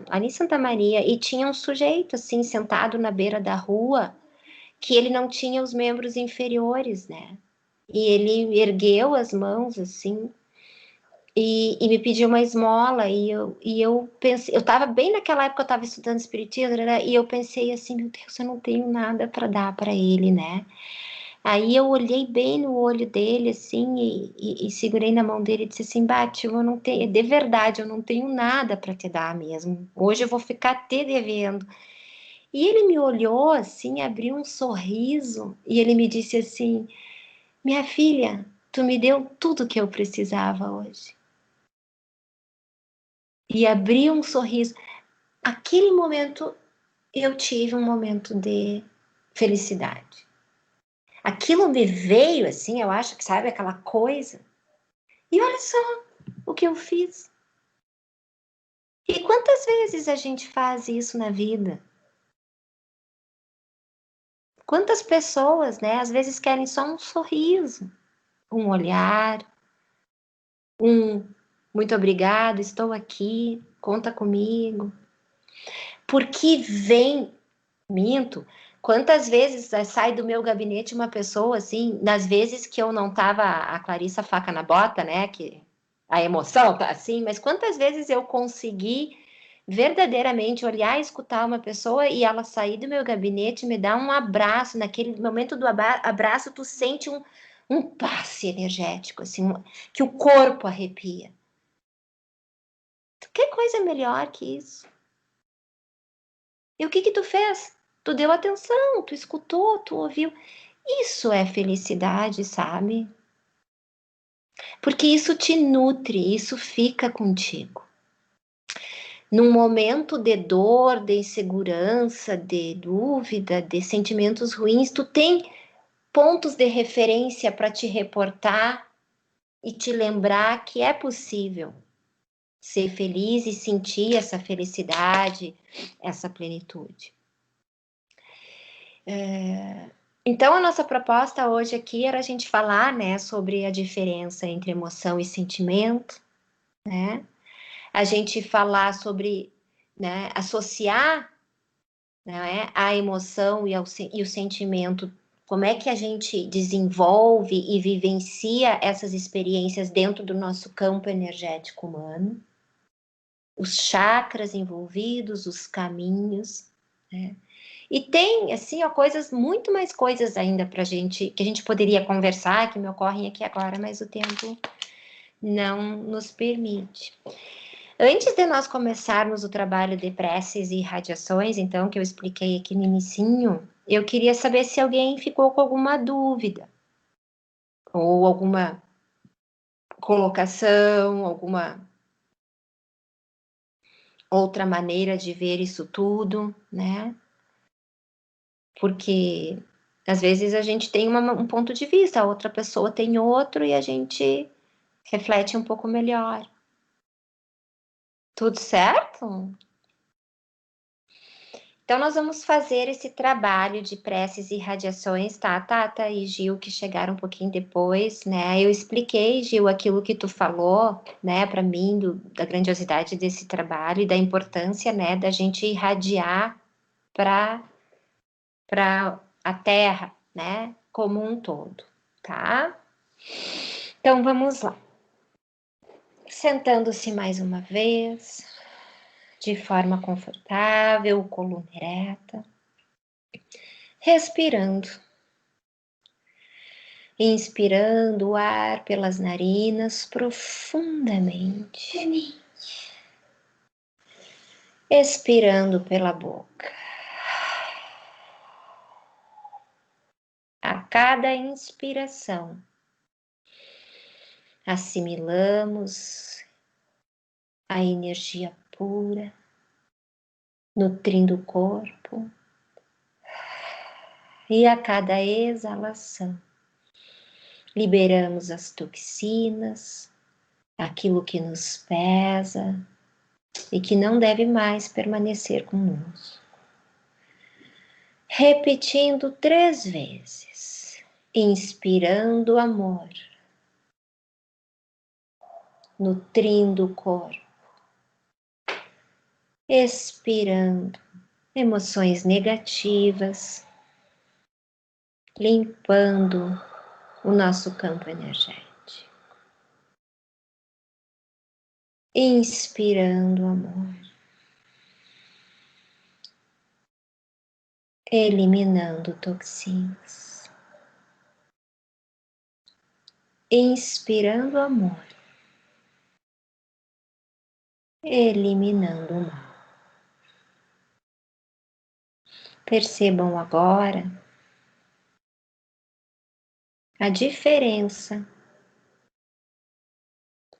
ali em Santa Maria, e tinha um sujeito, assim, sentado na beira da rua, que ele não tinha os membros inferiores, né? E ele ergueu as mãos, assim, e me pediu uma esmola, e eu pensei, eu estava bem naquela época, eu estava estudando espiritismo, né, e eu pensei assim, meu Deus, eu não tenho nada para dar para ele, né? Aí eu olhei bem no olho dele, assim, e segurei na mão dele e disse assim, Bate, eu não tenho, de verdade, eu não tenho nada para te dar mesmo, hoje eu vou ficar te devendo. E ele me olhou assim, abriu um sorriso, e ele me disse assim, minha filha, tu me deu tudo que eu precisava hoje. E abriu um sorriso. Aquele momento, eu tive um momento de felicidade. Aquilo me veio assim, eu acho que sabe aquela coisa. E olha só o que eu fiz. E quantas vezes a gente faz isso na vida? Quantas pessoas, né, às vezes querem só um sorriso, um olhar, um muito obrigado, estou aqui, conta comigo. Porque vem, minto, quantas vezes sai do meu gabinete uma pessoa assim, nas vezes que eu não tava a Clarissa faca na bota, né, que a emoção tá assim, mas quantas vezes eu consegui verdadeiramente olhar e escutar uma pessoa e ela sair do meu gabinete e me dar um abraço, naquele momento do abraço tu sente um passe energético, assim, que o corpo arrepia. Que coisa melhor que isso? E o que tu fez? Tu deu atenção, tu escutou, tu ouviu. Isso é felicidade, sabe? Porque isso te nutre, isso fica contigo. Num momento de dor, de insegurança, de dúvida, de sentimentos ruins, tu tem pontos de referência para te reportar e te lembrar que é possível ser feliz e sentir essa felicidade, essa plenitude. Então, a nossa proposta hoje aqui era a gente falar, né, sobre a diferença entre emoção e sentimento, né? A gente falar sobre, né, associar, né, a emoção e o sentimento, como é que a gente desenvolve e vivencia essas experiências dentro do nosso campo energético humano, os chakras envolvidos, os caminhos, né? E tem, assim, ó, muito mais coisas ainda pra gente, que a gente poderia conversar, que me ocorrem aqui agora, mas o tempo não nos permite. Antes de nós começarmos o trabalho de preces e radiações, então, que eu expliquei aqui no inicinho, eu queria saber se alguém ficou com alguma dúvida, ou alguma colocação, alguma outra maneira de ver isso tudo, né? Porque às vezes a gente tem um ponto de vista, a outra pessoa tem outro e a gente reflete um pouco melhor. Tudo certo? Então, nós vamos fazer esse trabalho de preces e radiações, tá, Tata e Gil, que chegaram um pouquinho depois, né? Eu expliquei, Gil, aquilo que tu falou, né, para mim, da grandiosidade desse trabalho e da importância, né, da gente irradiar para a Terra, né, como um todo, tá? Então, vamos lá. Sentando-se mais uma vez, de forma confortável, coluna ereta. Respirando. Inspirando o ar pelas narinas profundamente. Expirando pela boca. A cada inspiração, assimilamos a energia pura, nutrindo o corpo. E a cada exalação, liberamos as toxinas, aquilo que nos pesa e que não deve mais permanecer conosco. Repetindo 3 vezes, inspirando amor, nutrindo o corpo, expirando emoções negativas, limpando o nosso campo energético. Inspirando amor, eliminando toxinas. Inspirando amor, eliminando o mal. Percebam agora a diferença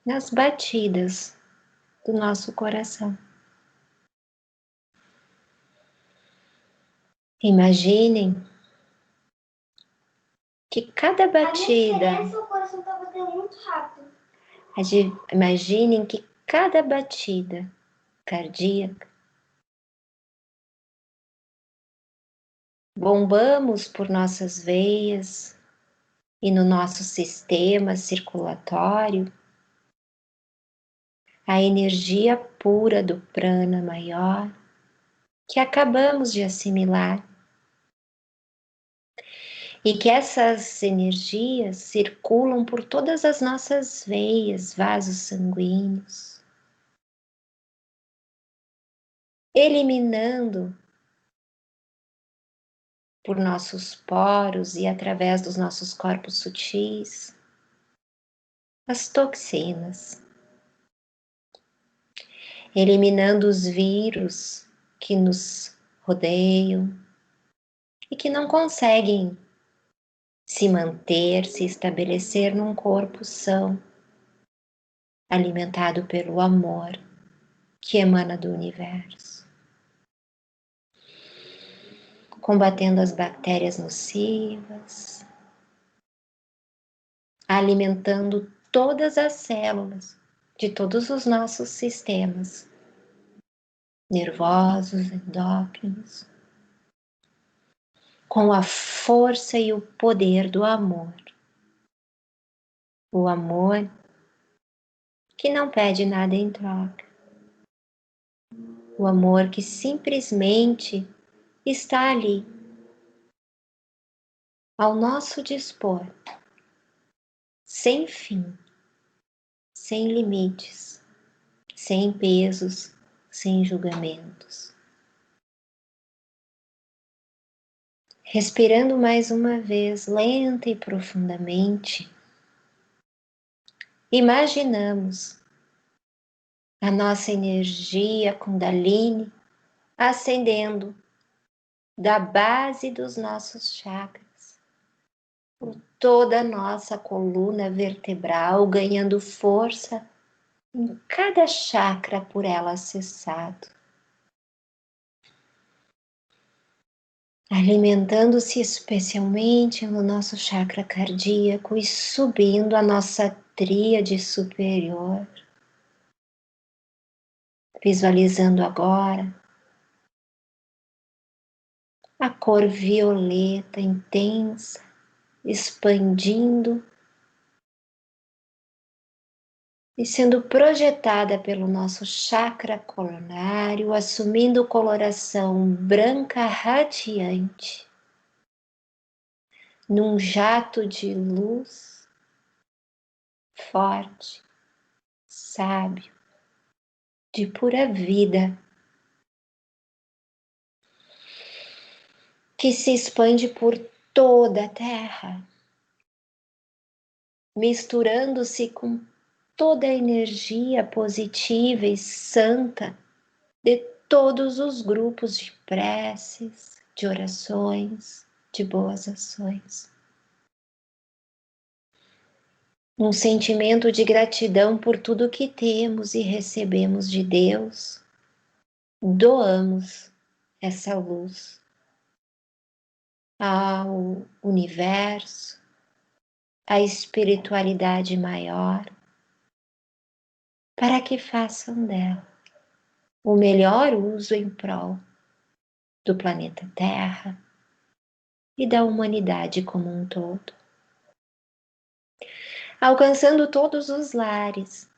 nas batidas do nosso coração. Imaginem que cada batida. A diferença, o coração tá batendo muito rápido. Imaginem que cada batida cardíaca bombamos por nossas veias e no nosso sistema circulatório a energia pura do prana maior que acabamos de assimilar. E que essas energias circulam por todas as nossas veias, vasos sanguíneos, eliminando por nossos poros e através dos nossos corpos sutis as toxinas, eliminando os vírus que nos rodeiam e que não conseguem se manter, se estabelecer num corpo são, alimentado pelo amor que emana do universo, combatendo as bactérias nocivas, alimentando todas as células de todos os nossos sistemas nervosos, endócrinos, com a força e o poder do amor. O amor que não pede nada em troca. O amor que simplesmente está ali, ao nosso dispor, sem fim, sem limites, sem pesos, sem julgamentos. Respirando mais uma vez, lenta e profundamente, imaginamos a nossa energia Kundalini ascendendo da base dos nossos chakras, por toda a nossa coluna vertebral, ganhando força em cada chakra por ela acessado. Alimentando-se especialmente no nosso chakra cardíaco e subindo a nossa tríade superior. Visualizando agora a cor violeta intensa, expandindo e sendo projetada pelo nosso chakra coronário, assumindo coloração branca radiante, num jato de luz forte, sábio, de pura vida, que se expande por toda a Terra, misturando-se com toda a energia positiva e santa de todos os grupos de preces, de orações, de boas ações. Um sentimento de gratidão por tudo que temos e recebemos de Deus, doamos essa luz ao universo, à espiritualidade maior, para que façam dela o melhor uso em prol do planeta Terra e da humanidade como um todo, alcançando todos os lares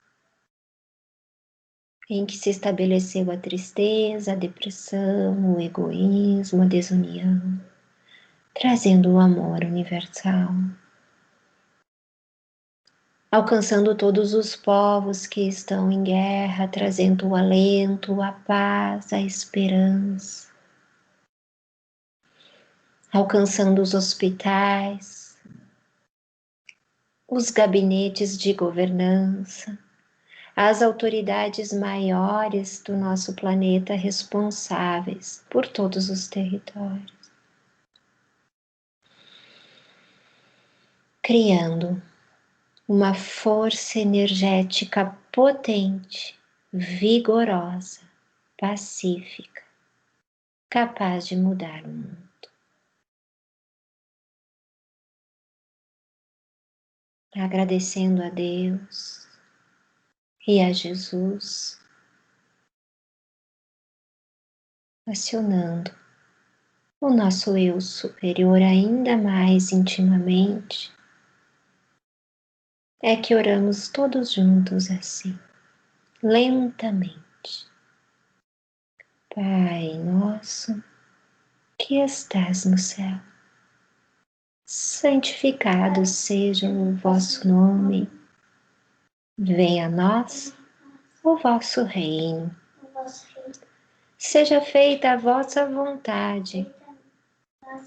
em que se estabeleceu a tristeza, a depressão, o egoísmo, a desunião, trazendo o amor universal, alcançando todos os povos que estão em guerra, trazendo o alento, a paz, a esperança, alcançando os hospitais, os gabinetes de governança, as autoridades maiores do nosso planeta responsáveis por todos os territórios, criando uma força energética potente, vigorosa, pacífica, capaz de mudar o mundo. Agradecendo a Deus e a Jesus, acionando o nosso eu superior ainda mais intimamente, é que oramos todos juntos assim, lentamente. Pai nosso, que estás no céu, santificado seja o vosso nome, venha a nós o vosso reino, seja feita a vossa vontade,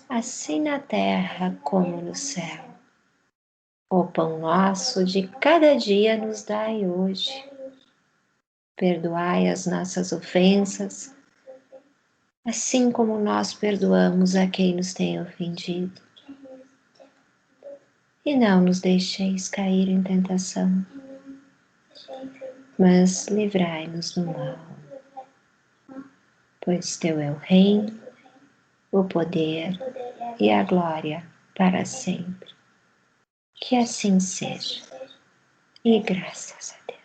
assim na terra como no céu. O pão nosso de cada dia nos dai hoje. Perdoai as nossas ofensas, assim como nós perdoamos a quem nos tem ofendido. E não nos deixeis cair em tentação, mas livrai-nos do mal. Pois teu é o reino, o poder e a glória para sempre. Que assim seja. E graças a Deus.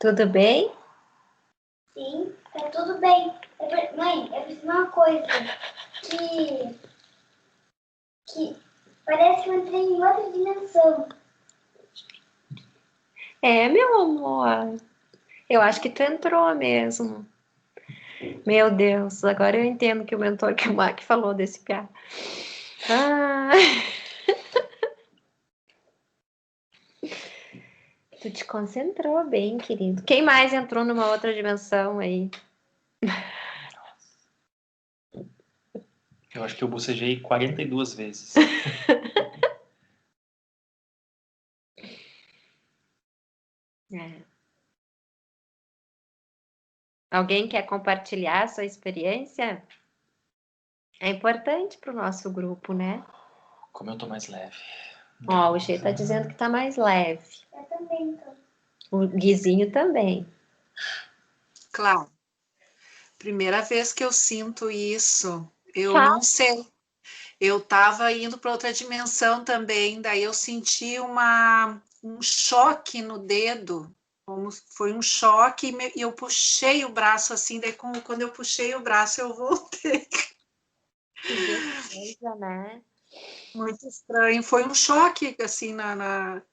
Tudo bem? Sim, tá tudo bem. Mãe, eu preciso de uma coisa que parece que eu entrei em outra dimensão. É, meu amor. Eu acho que tu entrou mesmo. Meu Deus, agora eu entendo que o mentor que o Mac falou desse piá. Ah. Tu te concentrou bem, querido. Quem mais entrou numa outra dimensão aí? Eu acho que eu bocejei 42 vezes. É. Alguém quer compartilhar a sua experiência? É importante para o nosso grupo, né? Como eu tô mais leve. Ó, o Gê tá dizendo que tá mais leve. Eu também tô. O Guizinho também. Claro. Primeira vez que eu sinto isso, eu Fala. não sei. Eu estava indo para outra dimensão também, daí eu senti um choque no dedo, foi um choque e eu puxei o braço assim, daí quando eu puxei o braço eu voltei. Que coisa, né? Muito estranho, foi um choque assim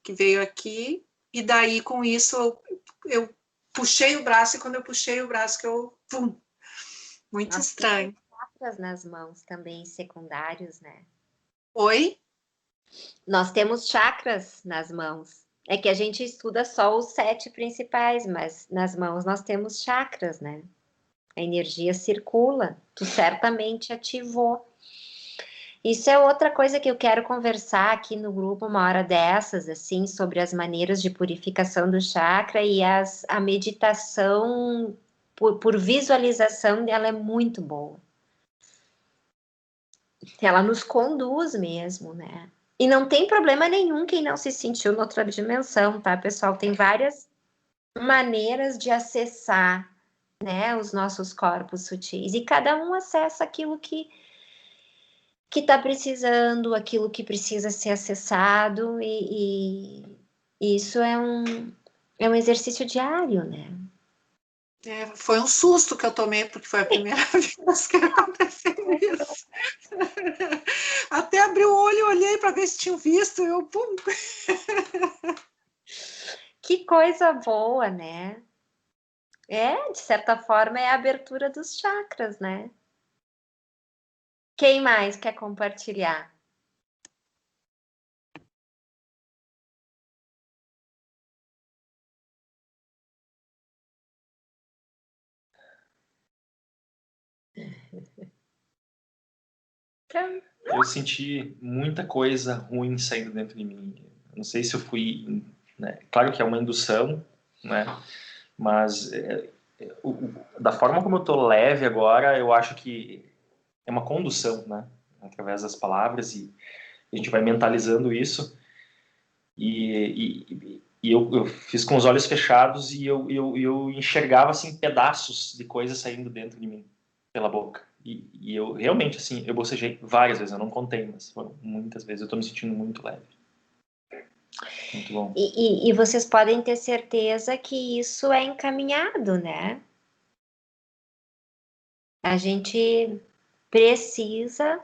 que veio aqui, e daí com isso eu puxei o braço, e quando eu puxei o braço que eu, pum, muito Nós estranho. temos chakras nas mãos também, secundários, né? Oi? Nós temos chakras nas mãos. É que a gente estuda só os 7 principais, mas nas mãos nós temos chakras, né? A energia circula. Tu certamente ativou. Isso é outra coisa que eu quero conversar aqui no grupo uma hora dessas, assim, sobre as maneiras de purificação do chakra e a meditação por visualização dela é muito boa. Ela nos conduz mesmo, né? E não tem problema nenhum quem não se sentiu noutra dimensão, tá, pessoal? Tem várias maneiras de acessar, né, os nossos corpos sutis. E cada um acessa aquilo que está precisando, aquilo que precisa ser acessado, e isso é um exercício diário, né? Foi um susto que eu tomei, porque foi a primeira vez que aconteceu isso. Até abri o olho e olhei para ver se tinham visto, e eu, pum. Que coisa boa, né? De certa forma, é a abertura dos chakras, né? Quem mais quer compartilhar? Eu senti muita coisa ruim saindo dentro de mim. Eu não sei se eu fui, né? Claro que é uma indução, né? Mas da forma como eu tô leve agora, eu acho que é uma condução, né? Através das palavras, e a gente vai mentalizando isso. E eu fiz com os olhos fechados, e eu enxergava assim pedaços de coisas saindo dentro de mim pela boca. E eu realmente, assim, eu bocejei várias vezes, eu não contei, mas foram muitas vezes. Eu tô me sentindo muito leve. Muito bom. E vocês podem ter certeza que isso é encaminhado, né? A gente precisa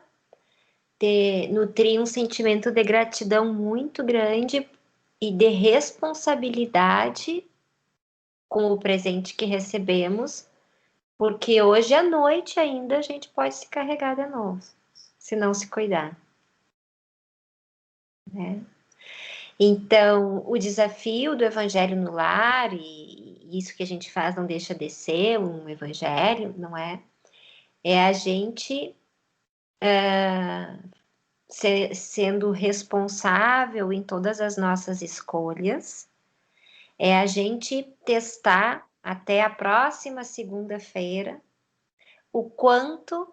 nutrir um sentimento de gratidão muito grande e de responsabilidade com o presente que recebemos, porque hoje à noite ainda a gente pode se carregar de novo, se não se cuidar, né? Então, o desafio do Evangelho no Lar, e isso que a gente faz não deixa de ser um Evangelho, não é? É a gente sendo responsável em todas as nossas escolhas, é a gente testar até a próxima segunda-feira o quanto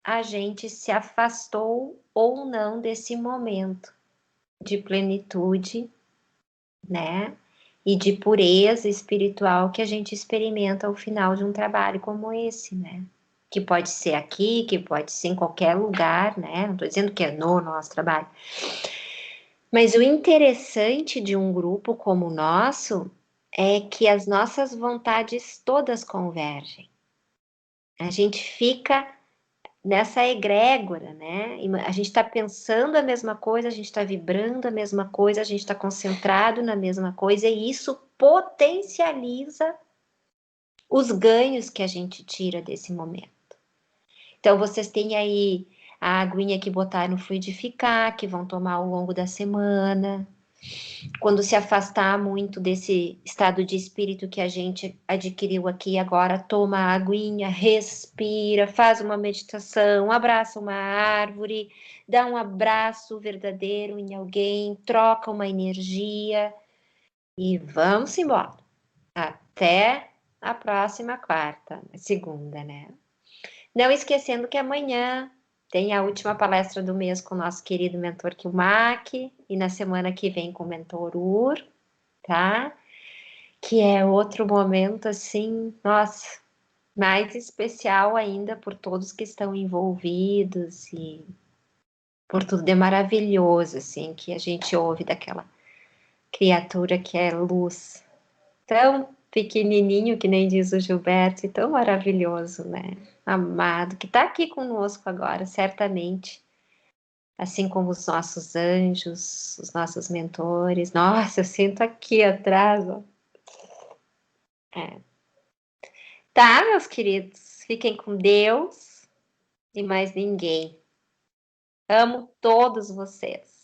a gente se afastou ou não desse momento de plenitude, né? E de pureza espiritual que a gente experimenta ao final de um trabalho como esse, né? Que pode ser aqui, que pode ser em qualquer lugar, né? Não estou dizendo que é no nosso trabalho. Mas o interessante de um grupo como o nosso é que as nossas vontades todas convergem. A gente fica nessa egrégora, né? A gente está pensando a mesma coisa, a gente está vibrando a mesma coisa, a gente está concentrado na mesma coisa, e isso potencializa os ganhos que a gente tira desse momento. Então, vocês têm aí a aguinha que botaram no fluidificar, que vão tomar ao longo da semana, quando se afastar muito desse estado de espírito que a gente adquiriu aqui agora, toma a aguinha, respira, faz uma meditação, abraça uma árvore, dá um abraço verdadeiro em alguém, troca uma energia e vamos embora. Até a próxima quarta, segunda, né? Não esquecendo que amanhã tem a última palestra do mês com o nosso querido mentor Kilmac, e na semana que vem com o mentor Ur, tá? Que é outro momento, assim, nossa, mais especial ainda por todos que estão envolvidos e por tudo de maravilhoso, assim, que a gente ouve daquela criatura que é luz, tão pequenininho, que nem diz o Gilberto, e tão maravilhoso, né? Amado, que está aqui conosco agora, certamente, assim como os nossos anjos, os nossos mentores. Nossa, eu sinto aqui atrás, ó. Tá, meus queridos, fiquem com Deus e mais ninguém. Amo todos vocês.